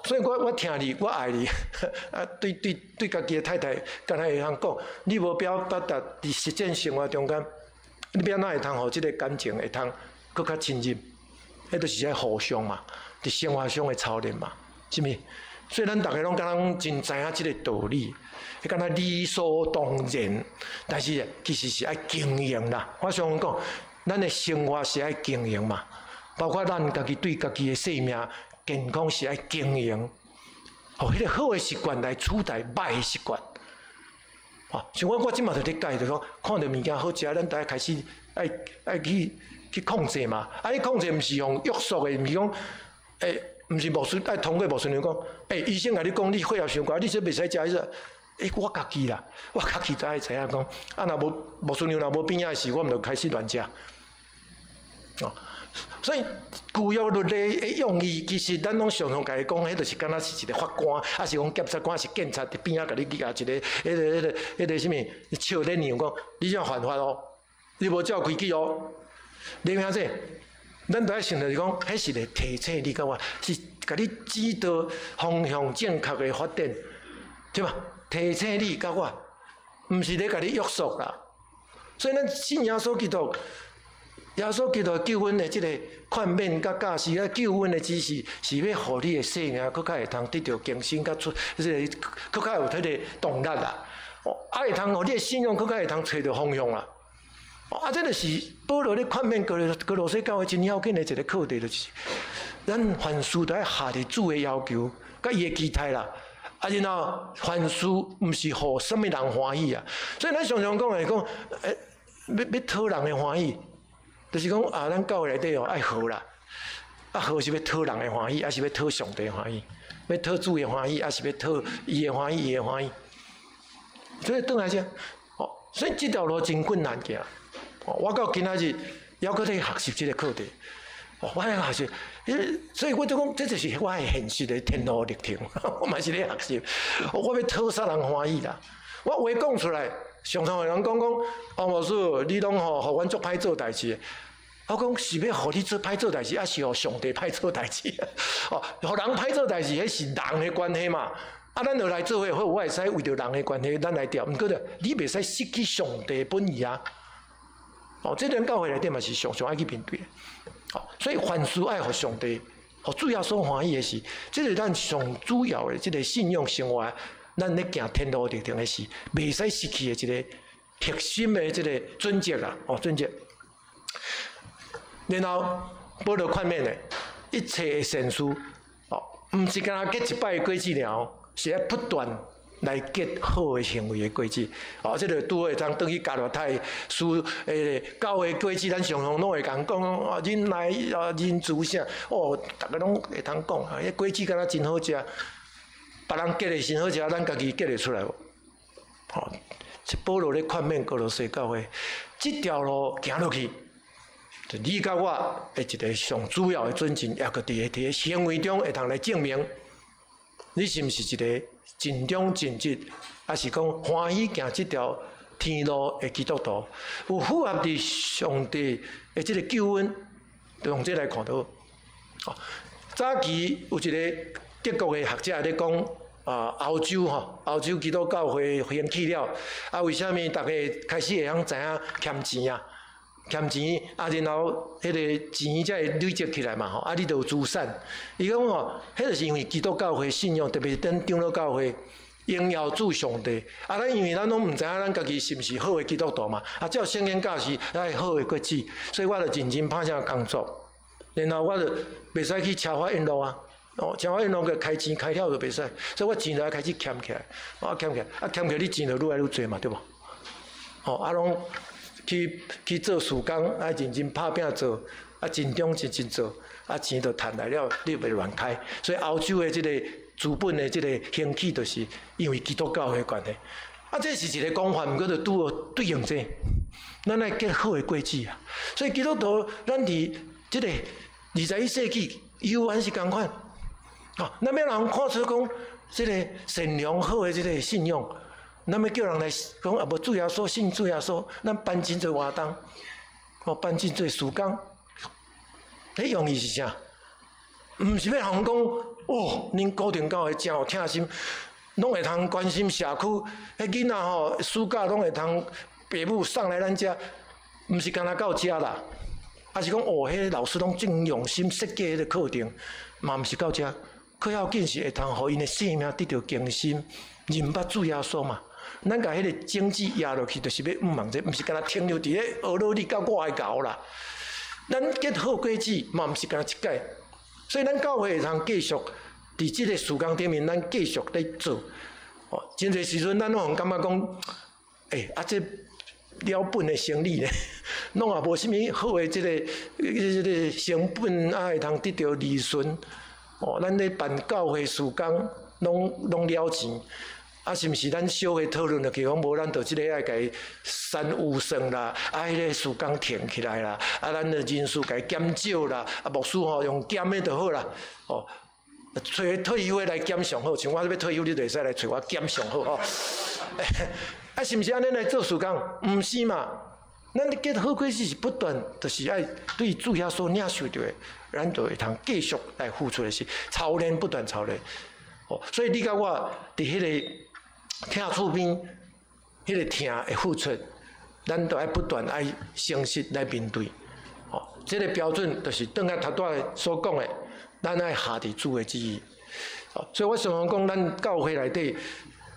所以我听你，我爱你，啊，对家己的太太，敢若会通讲，你无表达伫实践生活中间，你要哪会通互即个感情会通更较亲近？迄就是在互相嘛，伫生活上的操练嘛，是咪？所以咱大家拢敢若真知影即个道理，敢若理所当然，但是其实是爱经营啦。我常讲，咱的生活是爱经营嘛，包括咱家己对家己的生命。健康是爱经营，迄个好的习惯来取代歹的习惯。像我即马就咧教，就讲看到物件好食，咱大家开始爱去控制嘛。你控制毋是用约束的，毋是讲毋是牧师爱通过牧师娘讲，医生甲你讲你血压伤高，你说袂使食迄个。我家己啦，我家己才会知影讲，若无牧师娘若无边仔时，我毋就开始乱食。所以旧约律例的用意，其实咱拢常常甲伊讲，迄就是敢若是一个法官，还是讲检察官，是警察伫边仔甲你举一个，迄个什么笑脸样讲，你这样犯法哦，你无照规矩哦。你明仔咱都爱想着是讲，迄是来提醒你甲我，是甲你指导方向正确的发展，对吧？提醒你甲我，毋是咧甲你约束啦。所以咱信耶稣基督。耶稣基督救恩的即个劝勉甲教示，救恩的指示，是要互你的生命更较会通得到更新，甲出即个更较有迄个动力啦。哦，会通互你的信仰更较会通找到方向啦。这就是保罗咧劝勉哥罗西教会真要紧的一个课题，就是咱凡事都要下伫主的要求，甲伊的期待啦。然后凡事毋是互什么人欢喜啊，所以咱常常讲的讲，要讨人的欢喜，就是讲咱教会内底爱好啦，好是要讨人的欢喜，还是要讨上帝的欢喜？要讨主的欢喜，还是要讨伊的欢喜？伊的欢喜？所以倒来遮，所以这条路真困难行。我到今仔日还搁在学习这个课题，我喺学习，所以我就讲，这就是我的现实的天路历程。我嘛是咧学习，我要讨啥人欢喜啦？我话讲出来，常常有人讲，王牧师，你拢互阮做歹做代志。我讲是要互你做歹做代志，还是互上帝歹做代志？互人歹做代志，迄是人的关系嘛。咱就来做伙，好，我会使为着人的关系，咱来调。毋过着，你袂使失去上帝本意啊。这点教会内底嘛是常常爱去面对的。所以凡事爱互上帝、互主要所欢喜的事，这是咱上主要的这个信仰生活，咱咧行天路历程的事，袂使失去的一个核心的这个准则啦，准则。然后保罗劝勉的，一切的善事，毋是干那结一摆的果子了，是要不断来结好的行为的果子。这个拄会当转去加罗太书教会果子，咱常常拢会讲忍耐忍慈啥，大家拢会通讲，迄果子敢若真好食，别人结的真好食，咱家己结得出来无？保罗咧劝勉哥罗西教会，这条路行落去。你甲我的一个上主要的准则，也个伫个行为中会通来证明，你是毋是一个尽忠尽职，还是讲欢喜行这条天路的基督徒，有符合伫上帝的这个救恩，就用这来看到。早期有一个德国的学者咧讲，欧洲基督教会兴起了，为虾米大家开始会晓知影欠钱啊？欠钱然后迄个钱才会累积起来嘛你就有资产。伊讲迄就是因为基督教会信仰，特别咱长老教会荣耀主上帝。咱因为咱拢毋知影咱家己是毋是好的基督徒嘛，只有圣经教是爱好的果子，所以我就认真拍啥工作，然后我就袂使去超发引路啊。超发引路个开钱开了就袂使，所以我钱就要开始欠起来，欠起来，欠起来你钱就愈来愈多嘛，对无？拢。去做事工，认真拍拼做，尽忠尽职做，钱就赚来了，你袂乱开。所以欧洲的这个资本的这个兴起，就是因为基督教的关系。这是一个讲法，毋过就对应这，咱爱结好的果子啊。所以基督徒，咱伫这个21世纪，犹原是共款。咱要人看出讲，这个善良好的这个信仰。咱要叫人来讲，无主耶稣信主耶稣，咱办真侪活动，办真侪事工，迄用意是啥？毋是要人讲恁固定教会真有疼心，拢会通关心社区，迄囡仔暑假拢会通爸母送来咱遮，毋是干那到遮啦，是讲迄老师拢真用心设计迄个课程，嘛毋是到遮，较要紧是会通互因的生命得到更新，认捌主耶稣嘛。咱甲迄个经济压落去，就是要望这，毋是干那停留伫咧学老你甲我的教啦。咱结好果子，嘛毋是干那一届，所以咱教会会通继续伫即个事工顶面，咱继续咧做。真侪时阵，咱拢感觉讲，这了本的生理呢，拢也无啥物好的即个成本，会通得到利润。咱咧办教会事工，拢了钱。是毋是咱小个讨论落去，讲无咱就即个爱甲伊删污算啦，迄个事工停起来啦，咱的人数甲伊减少啦，牧师用减的就好啦，找退休的来减上好，像我要退休，你就会使来找我减上好是毋是安尼来做事工？毋是嘛，咱结好果子是不断，就是爱对主耶稣领受着的，咱就会通继续来付出的是操练，不断操练。所以你甲我伫迄个。疼厝边，迄个疼的付出，咱都爱不断爱诚实来面对。这个标准就是倒来头拄所讲的，咱爱下伫主的旨意。所以我常常讲，咱教会内底，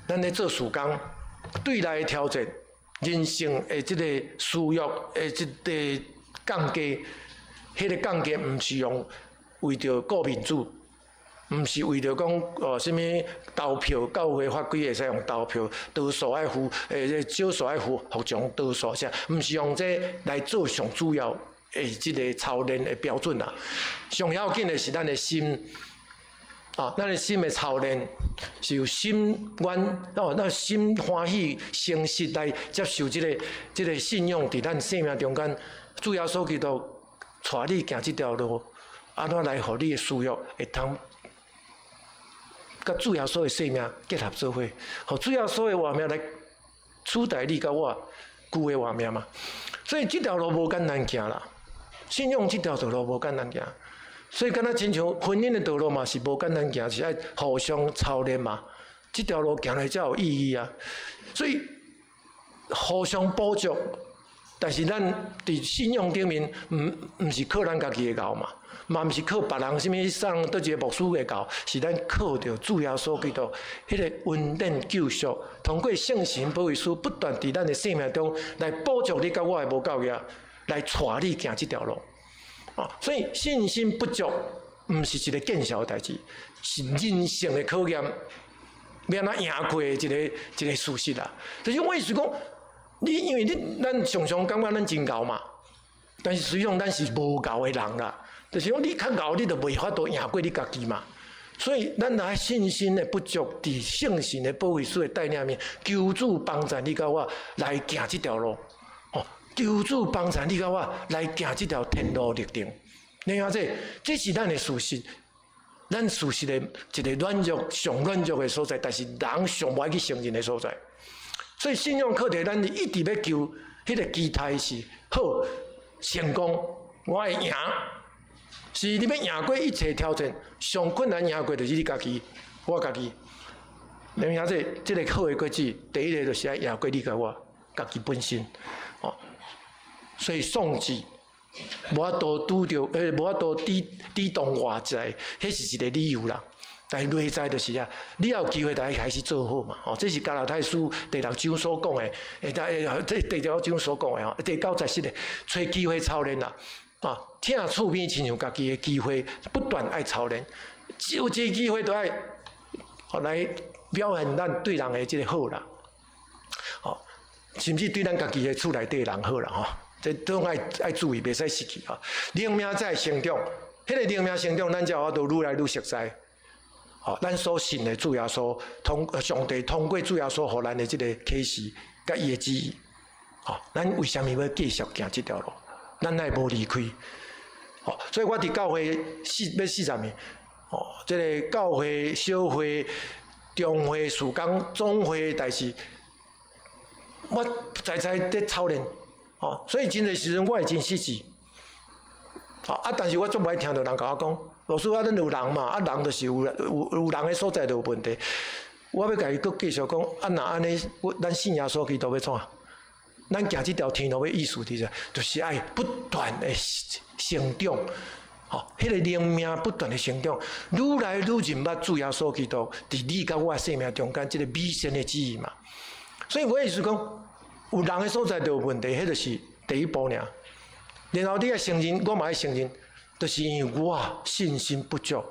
咱咧做事工，对内的挑战、人性的即个需要的即个降低，迄个降低毋是用为着顾民主，毋是为着讲什么投票，教会法规会使用投票，多数爱服少数爱服从多数啥，毋是用这来做上主要的即个操练的标准啦。上要紧的是咱的心。咱的心的操练是由心愿咱心欢喜、诚实来接受即个信仰，伫咱生命中间，主要所基督带你行即条路，安怎来互你的需要会通，甲主要所的生命结合做伙，互主要所的活命来取代你甲我旧的活命嘛。所以即条路无简单行啦，信仰即条道路无简单行。所以，敢若亲像婚姻的道路嘛，是无简单行，是爱互相操练嘛。这条路行来才有意义啊。所以，互相补足，但是咱伫信仰顶面，毋是靠咱家己的教嘛，嘛毋是靠别人什么送倒一个牧师的教，是咱靠着主耶稣基督迄个恩典救赎，通过圣神保惠师不断伫咱的生命中来补足你甲我的无够业，来带你行这条路。所以信心不足，毋是一个见效的代志，是人性的考验，要安怎赢过一个事实啦。就是我意思讲，因为咱常常感觉咱真够嘛，但是实际上咱是无够的人啦。就是讲你较够，你就袂法度赢过你家己嘛。所以咱若信心的不足，伫圣神的保惠师的带领面，求主帮助你甲我来行这条路。求主帮助你甲我来行这条天路历程，你看这是咱的事实，咱事实的一个软弱上软弱的所在，但是人上无爱去承认的所在。所以信仰课题，咱一直要求迄个期待是好成功，我会赢，是你要赢过一切挑战，上困难赢过就是你家己，我家己。你看这个好的果子，第一个就是爱赢过你甲我家己本身，所以宋子无法度拄着，无法度抵挡外在，迄是一个理由啦。但是内在就是你也有机会，大家开始做好嘛。这是加拉太书第6章所讲的，这第6章所讲的第9、17的，找机会操练啦。听厝边亲像家己的机会，不断爱操练，有这个机会都爱来表现咱对人的这个好啦。甚至对咱家己的厝内底人好啦，这都爱注意，袂使失去啊！灵命在成长，迄个灵命成长，咱才有法度愈来愈熟悉。咱所信的主耶稣，上帝通过主耶稣，互咱的这个启示，甲伊的旨意。咱为什么要继续行这条路？咱乃无离开。所以我伫教会要40年，这个教会、小会、中会、事工、总会的代志，我在在操练。所以真侪时阵我会真失志，但是我足无爱听到人甲我讲，老师咱有人嘛，人就是有人的所在就有问题。我要甲伊佫继续讲，若安尼，咱信耶稣基督要怎？咱行这条天路的意思伫啥？就是爱不断的成长，迄个灵命不断的成长，愈来愈认捌主耶稣基督伫你甲我生命中间即个美善的旨意嘛。所以我意思讲。有人的所在就有问题，迄就是第一步尔。然后你要承认，我嘛要承认，就是因为我信心不足，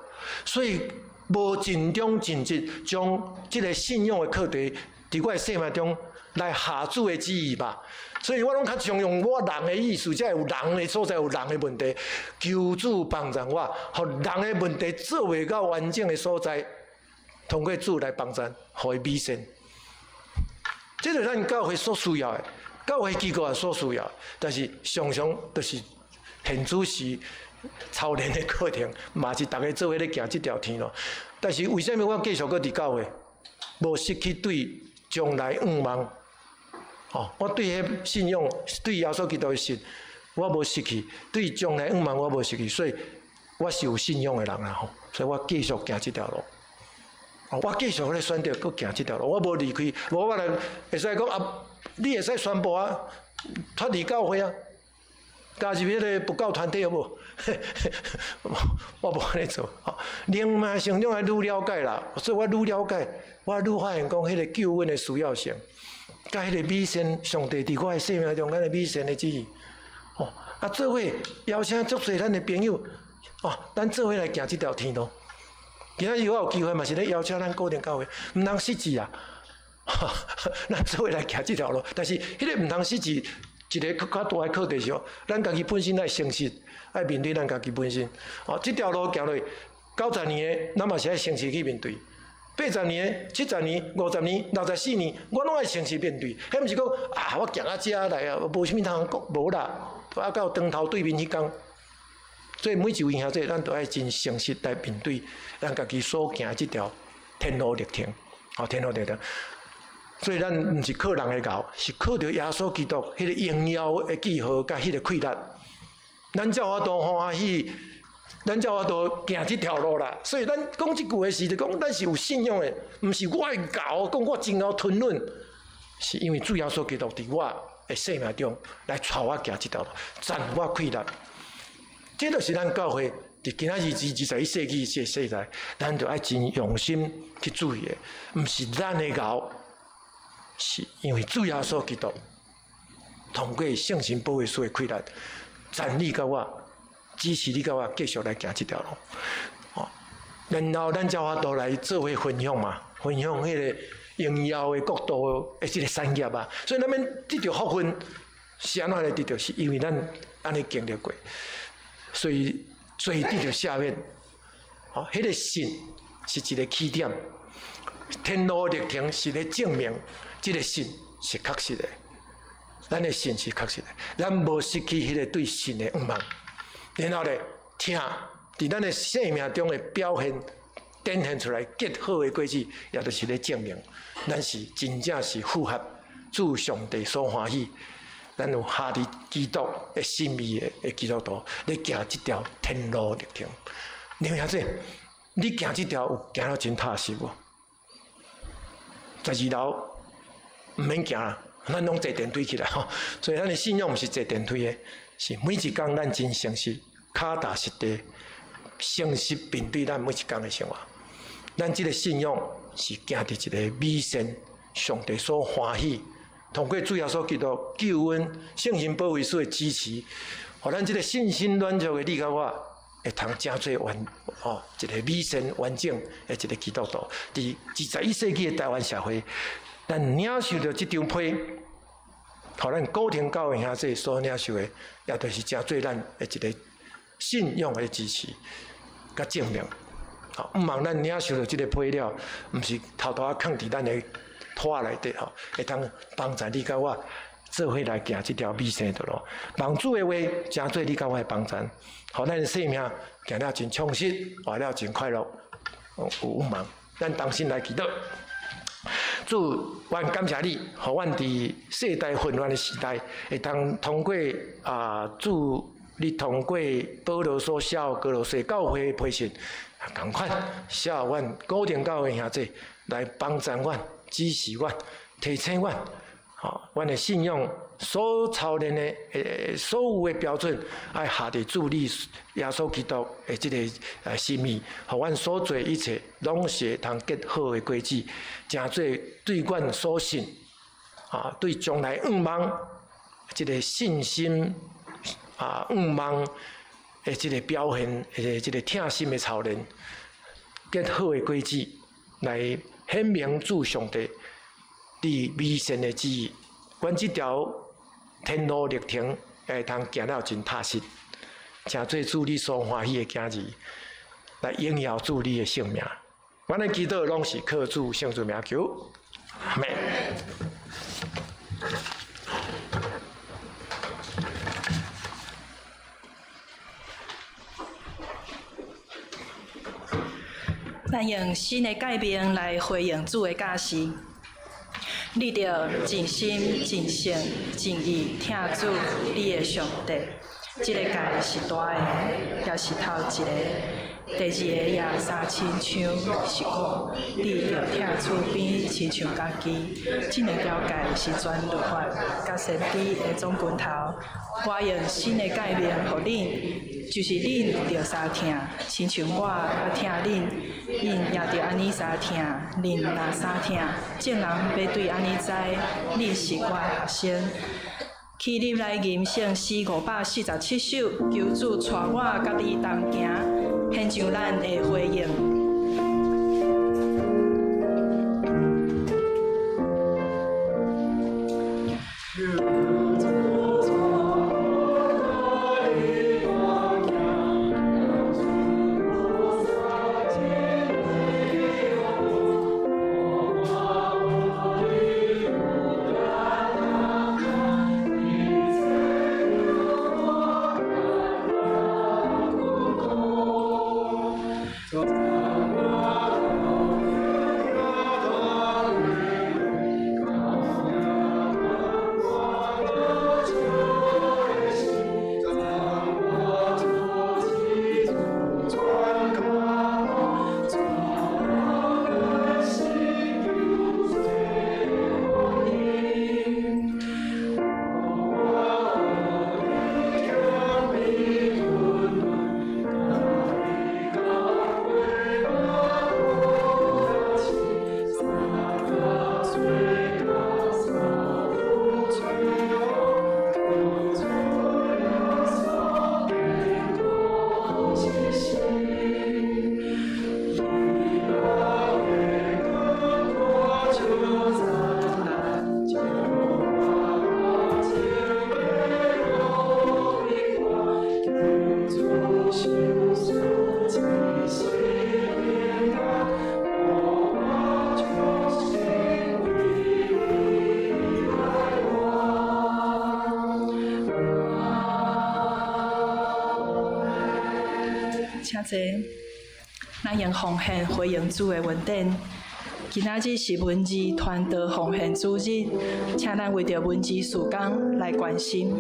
所以无尽忠尽职，将即个信仰的课题伫我的生命中来下主的旨意吧。所以我拢较常用我人的意思，才有人的所在，有人的问题，求主帮助我，互人的问题做袂到完整的所在，通过主来帮助，互伊美善。这就是咱教会所需要的，教会机构也所需要的，但是常常就是现主时操练的课程，嘛是大家做伙咧行这条天路。但是为什么我继续搁伫教会，无失去对将来愿望？我对迄信仰，对耶稣基督的信，我无失去；对将来愿望，我无失去。所以我是有信仰的人啦，所以我继续行这条路。我继续咧选择搁行这条路，我无离开，无我来会使讲你会使宣布脱离教会加入迄个布教团体好无？我无安尼做。灵命成长愈了解啦，所以我愈了解，我愈发现讲迄个救恩的需要性。甲迄个美善上帝伫我的生命中，咱的美善的旨意。哦，啊，做伙邀请足侪咱的朋友，哦，咱做伙来行这条天路。今仔日我有机会嘛是咧邀请咱固定教会，毋通失志啊！咱做伙来行这条路，但是迄个毋通失志，一个较大的课题是哦，咱家己本身爱诚实，爱面对咱家己本身。哦，这条路行落90年的，咱嘛是爱诚实去面对。80年、70年、50年、64年，我拢爱诚实面对。迄毋是讲啊，我行到遮来啊，无啥物通讲，无啦，啊到长头对面迄天。所以每一位兄弟，咱都爱真诚实来面对咱家己所行这条天路历程，哦，天路历程。所以咱毋是靠人的教，是靠着耶稣基督迄个荣耀的记号甲迄个气力，咱才有法度欢喜。咱才有法度行这条路啦，所以咱讲即句话是，就讲咱是有信仰的，毋是我的教，讲我真够吞论，是因为主耶稣基督伫我的生命中来带我行这条路，赞我气力。这就是咱教会伫今仔日21世纪这世代，咱就爱真用心去注意的，毋是咱的教，是因为主耶稣基督通过圣神保惠师的气力，赞你甲我。支持你甲我继续来行这条路，哦，然后咱才有法度来做伙分享嘛，分享迄个荣耀的国度的这个产业啊。所以咱们得到福分是安怎来得到？是因为咱安尼经历过，所以得到下面，哦，迄个信是一个起点，天路历程是咧证明这个信是确实的，咱的信是确实的，咱无失去迄个对信的仰望。然后咧，听伫咱的生命中的表现展现出来，结好的果子，也就是咧证明，咱是真正是符合主上帝所欢喜，咱有下伫基督的心意的基督徒，咧行这条天路历程。你兄弟，你行这条有行到真踏实无？12楼毋免行啦，咱拢坐电梯起来吼。所以咱的信仰毋是坐电梯的。是每一工咱真诚实、脚踏实地、诚实面对咱每一工的生活。咱这个信仰是行伫一个美善、上帝所欢喜，通过主耶稣基督救恩、圣神保惠师的支持，互咱这个信心软弱的你甲我，会通真做一个美善完整的一个基督徒。伫21世纪的台湾社会，咱领受着这张批。互咱固定教会兄弟所领受的，也就是真做咱的一个信仰的支持，甲证明。好，毋望咱领受到这个配料，毋是偷偷藏伫咱的拖内底吼，会通帮助你甲我做伙来行这条美善的路。帮助的话，真做你甲我的帮助，互咱的生命行了真充实，活了真快乐。有望，咱同心来祈祷。主，阮感谢你，互阮伫世代混乱的时代，会通过主，你通过保罗所写歌罗西教会的培训，共款写阮固定教会兄弟来帮助阮、支持阮、提醒阮，阮的信仰所操练的所有的标准，爱下伫主你耶稣基督的这个心意，互阮所做一切，拢是通结好的果子，真做对阮所信对将来仰望这个信心仰望的这个表现，这个听心的操练，结好的果子，来显明主上帝你美善的旨意。阮这条天路历程会通行了真踏实，真做主你所欢喜的囝儿，来荣耀主你的圣名。阮的祈祷拢是靠主圣主名求，阿们。咱用新的改变来回应主的教示。你着尽心、尽性、尽意听主你的上帝，这个界是大的，也是头一个。第二个也三亲像是讲，你着听厝边亲像家己。这两条界是全律法甲先知的总根头。我用新的改变，互你就是恁着相疼，亲像我疼恁，恁也着安尼相疼，恁若相疼，众人要对安尼知，恁是我学生。起立来吟诵诗547首，求主带我甲你同行，献上咱的回应。请坐，咱用奉献回应主的恩典。今仔日是文字传道奉献主日，请咱为着文字事工来关心。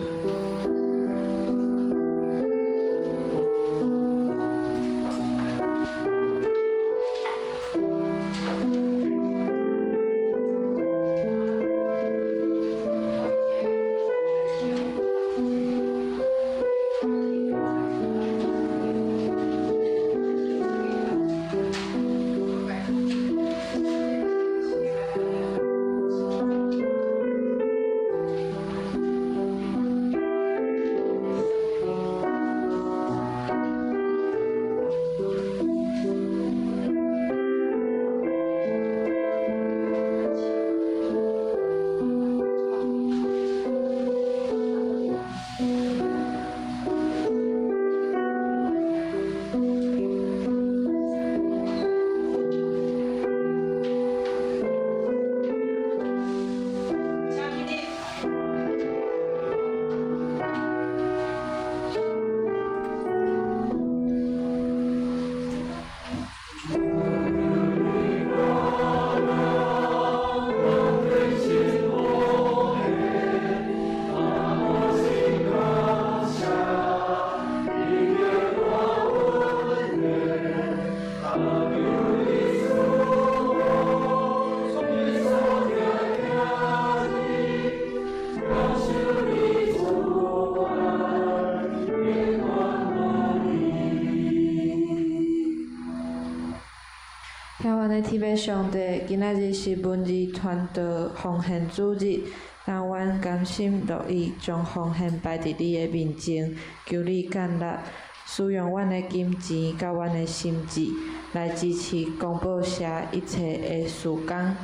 天父上帝，今仔日是文字传道奉献主日，但阮甘心乐意将奉献摆伫你的面前，求你干纳，使用阮的金钱甲阮的心志，来支持公报社一切的事工。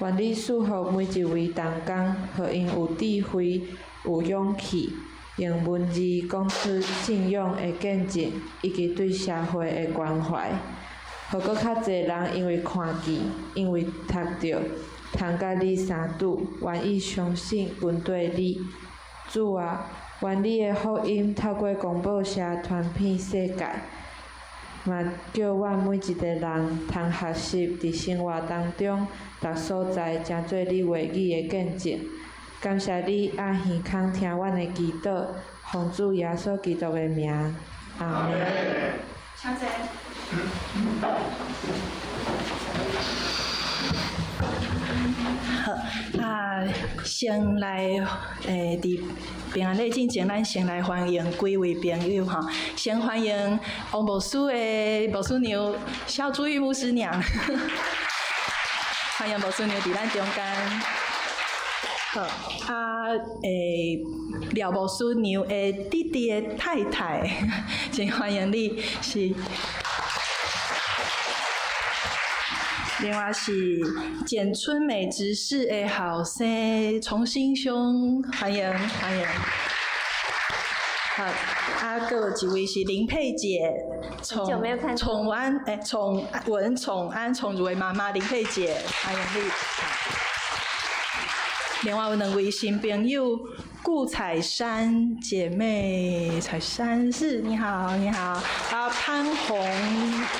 愿你赐福每一位同工，互因有智慧、有勇气，用文字讲出信仰的见证，以及对社会的关怀。互搁较侪人因为看见，因为读着，通甲你相拄，愿意相信跟对你。主啊，愿你的福音透过公报社传遍世界，嘛叫阮每一个人通学习伫生活当中，逐所在成做你话语的见证。感谢你按耳孔听阮的祈祷，奉主耶稣基督的名，阿门。请坐。好，先来伫平安礼进前，咱先来欢迎几位朋友哈。先欢迎王牧师的牧师娘肖珠玉牧师娘，欢迎牧师娘伫咱中间。好，廖牧师娘的弟弟的太太，真欢迎你是。另外是简春美执事的后生重新兄，欢迎欢迎。好，还有几位是林佩姐，宠安宠如的妈妈林佩姐，欢迎你。另外有两位新朋友，顾彩珊姐妹，彩珊是你好你好，潘宏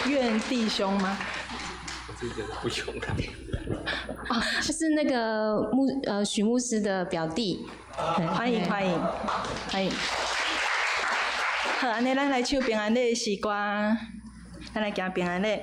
愿弟兄吗？不用了。哦，是那个许牧师的表弟。欢迎欢迎欢迎。好，安尼咱来唱平安礼的时光，咱来行平安礼。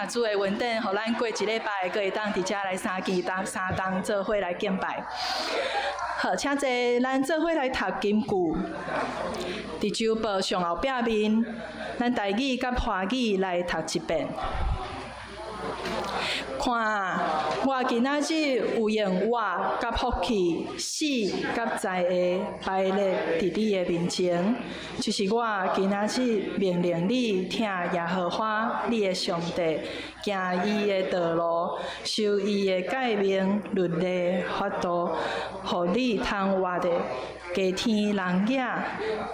主的恩典，互咱过一礼拜，可会当伫遮来三堂做伙来敬拜。好，请坐，咱做伙来读金句。伫周报上后壁面，咱台语甲华语来读一遍。看，我今仔日有用我甲福气死甲在的摆列伫你的面前，就是我今仔日命令你听耶和华你的上帝，行伊的道路，受伊的诫命、律例、法度，互你通活的。加天人野，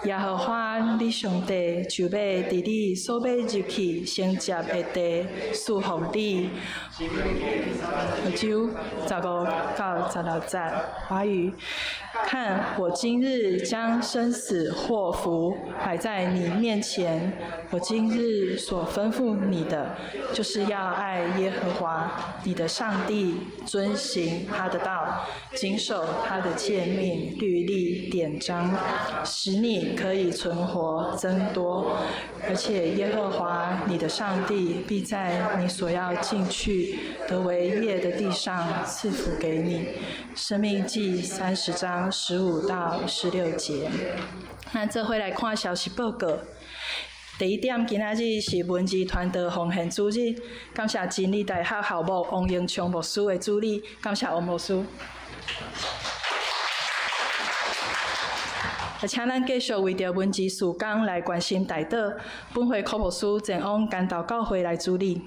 耶和华你上帝就要伫你所要入去承接的地赐福你。福州15到16节华语，看我今日将生死祸福摆在你面前，我今日所吩咐你的，就是要爱耶和华你的上帝，遵行他的道，谨守他的诫命、律例、典章，使你可以存活增多。而且耶和华你的上帝必在你所要进去得为业的地上赐福给你。生命记30章15到16节。咱做伙来看消息报告。第一点，今仔日是文字团队奉献主日，感谢真理大学校牧王英昌牧师的主理，感谢王牧师。请咱继续为着文字事工来关心代祷，本会科牧师前往干道教会来主理。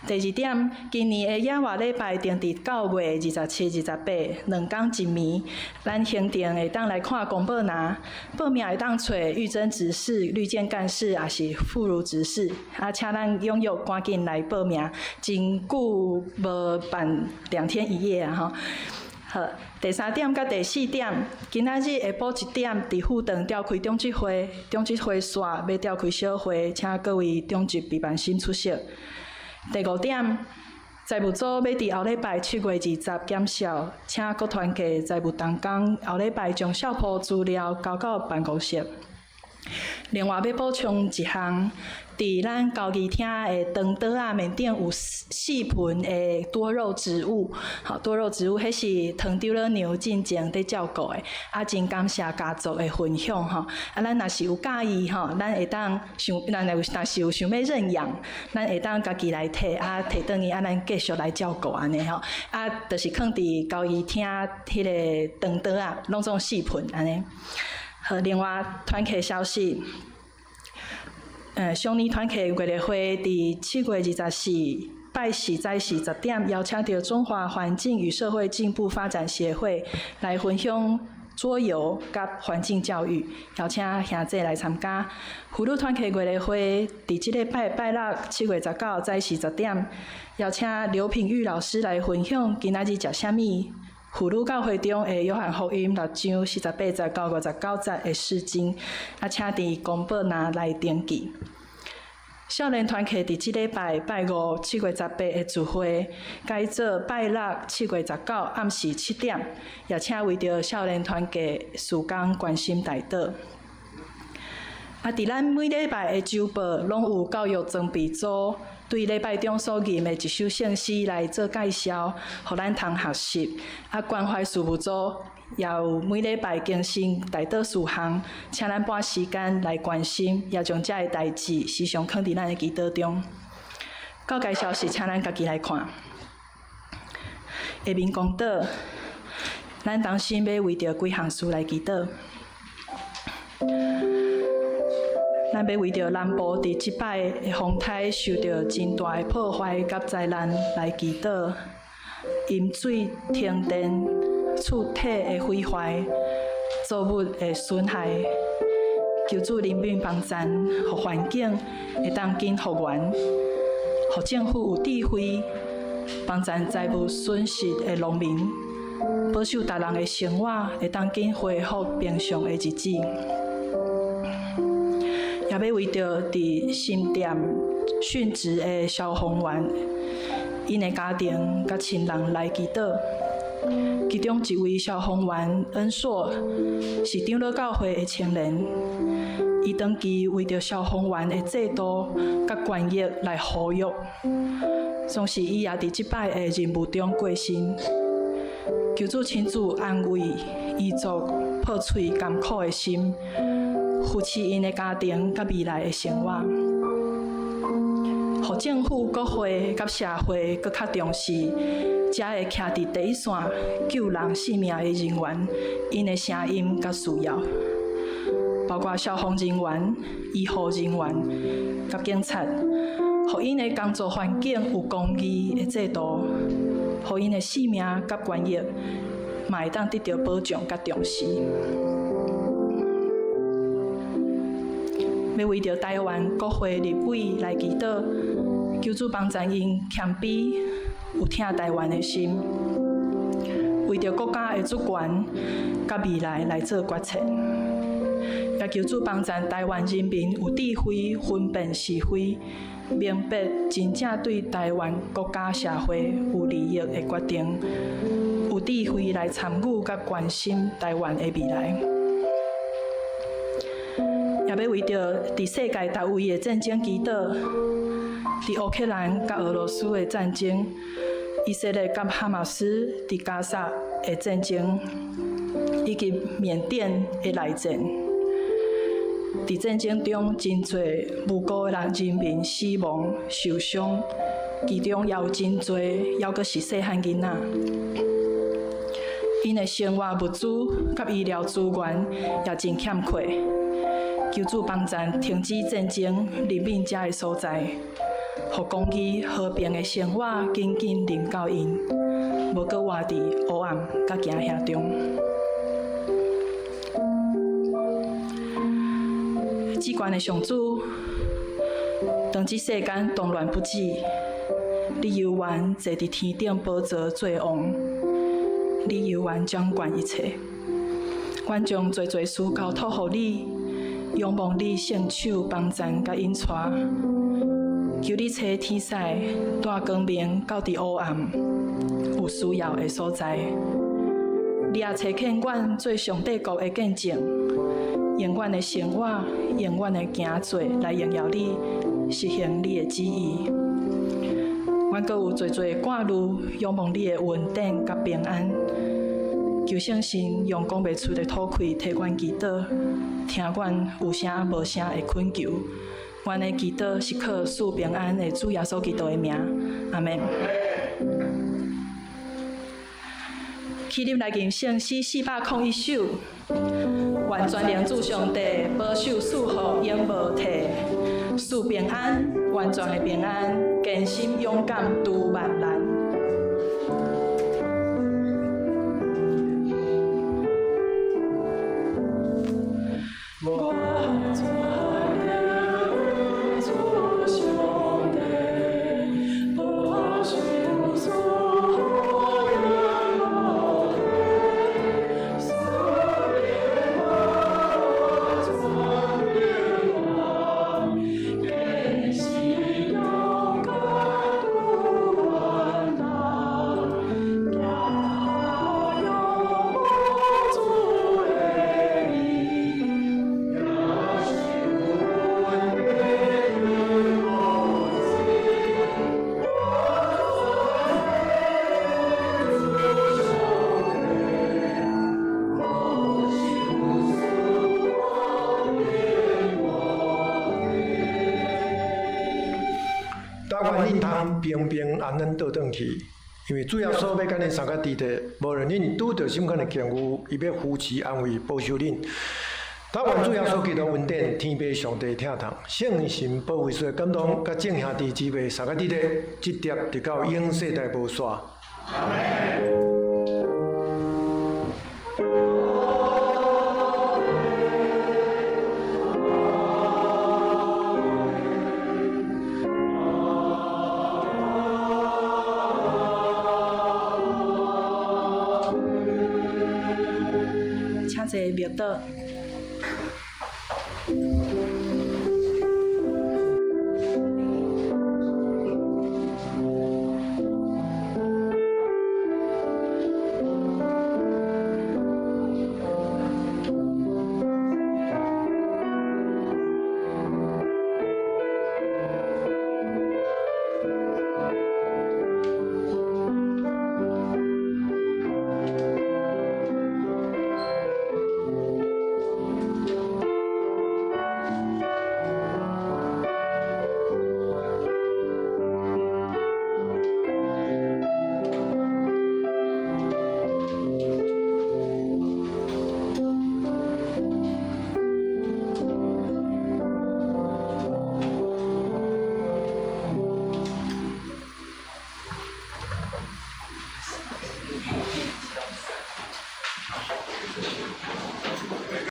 第二点，今年的野外礼拜定伫9月27、28，2天1暝，咱行程会当来看公报拿，报名会当找玉珍执事、绿建干事，也是妇孺执事。啊，请咱踊跃赶紧来报名，真久无办2天1夜啊吼。好，第3点甲第4点，今仔日下晡1点，伫富堂召开中执会，中执会线要召开小会，请各位中执备办心出席。第5点，财务组要伫后礼拜7月20检校，请各团契财务同工后礼拜将校铺资料交到办公室。另外要补充一项，伫咱交易厅的长桌仔面顶有4盆的多肉植物，好，多肉植物迄是糖丢了牛进前伫照顾的，啊，真感谢家族的分享吼。啊，咱若是有介意吼，咱会当咱若是有想要认养，咱会当家己来摕，啊，摕倒去，啊，咱继续来照顾安尼吼。啊，就是放伫交易厅迄个长桌仔，拢总4盆安尼。好，另外团契消息，上年团契月例会伫7月24拜4早10点，邀请到中华环境与社会进步发展协会来分享桌游甲环境教育，邀请兄弟来参加。妇女团契月例会伫即个拜六7月19早10点，邀请刘品玉老师来分享今仔日食啥物。妇女教会中的约翰福音6章48、19、59节的释经，啊，请伫公报拿来登记。少年团契伫即礼拜拜5 7月18的聚会，改做拜六7月19暗时7点，也请为着少年团契事工关心代祷。啊，伫咱每礼拜的周报拢有教育装备组对礼拜中所念的一首圣诗来做介绍，互咱通学习。啊，关怀事务组也有每礼拜更新代祷事项，请咱拨时间来关心，也将这个代志时常放伫咱的祈祷中。告解消息，请咱家己来看。下面公道，咱当心要为着几项事来祈祷。咱要为着南部伫即摆的风台受到真大的破坏甲灾难来祈祷，饮水、停电、厝体的毁坏、作物的损害，求助人民帮赞，互环境会当紧复原，互政府有智慧帮赞财务损失的农民，保守大人的生活会当紧恢复平常的日子。也要为着伫新店殉职的消防员，因的家庭甲亲人来祈祷。其中一位消防员恩硕是长老教会的青年，伊长期为着消防员的制度甲权益来呼吁，总是伊也伫即摆的任务中过身。求主亲自安慰遗族破碎艰苦的心，扶持因的家庭甲未来的生活，互政府、国会甲社会搁较重视，才会徛伫第一线救人性命的人员，因的声音甲需要，包括消防人员、医护人员甲警察，互因的工作环境有公义的制度，互因的性命甲权益嘛会当得到保障甲重视。要为着台湾国会立委来祈祷，求主帮助因谦卑有疼台湾的心，为着国家的主权甲未来来做决策，也求主帮助台湾人民有智慧分辨是非，明白真正对台湾国家社会有利益的决定，有智慧来参与甲关心台湾的未来。也要为着伫世界各位的战争祈祷，伫乌克兰甲俄罗斯的战争，以色列甲哈马斯伫加沙的战争，以及缅甸的内战。伫战争中，真侪无辜的人民死亡、受伤，其中也有真侪，抑阁是细汉囡仔。因的生活物资甲医疗资源也真欠缺。求主帮助停止战争，人民遮的所在，互公义和平的生活紧紧临到因，无搁活伫黑暗甲惊吓中。至高的上主，当这世间动乱不止，你犹原坐伫天顶宝座做王，你犹原掌管一切。阮将最事交托互你，仰望你圣手帮赞甲引带，求你找天使带光明到伫黑暗有需要的所在。你也找见阮做上帝国的见证，用阮的生活，用阮的行做来荣耀你，实行你的旨意。阮阁有最赶路，仰望你的稳定甲平安。求圣神用讲袂出的吐气替阮祈祷，听阮有声无声的恳求。阮的祈祷是靠赐平安的主耶稣基督的名，阿门。起立来吟圣诗401首，愿全能主上帝保守赐福永无退，赐平安，完全的平安，坚心勇敢拄万难。平平安安倒转去，因为主要所要甲恁三个弟弟，无论恁拄着什么款的境遇，伊要扶持安慰保守恁。但愿主要所基督恩典，天父上帝听从，圣神保卫所感动，甲众兄弟姊妹三个弟弟，直接直到永世代无煞。阿门。请坐，默祷。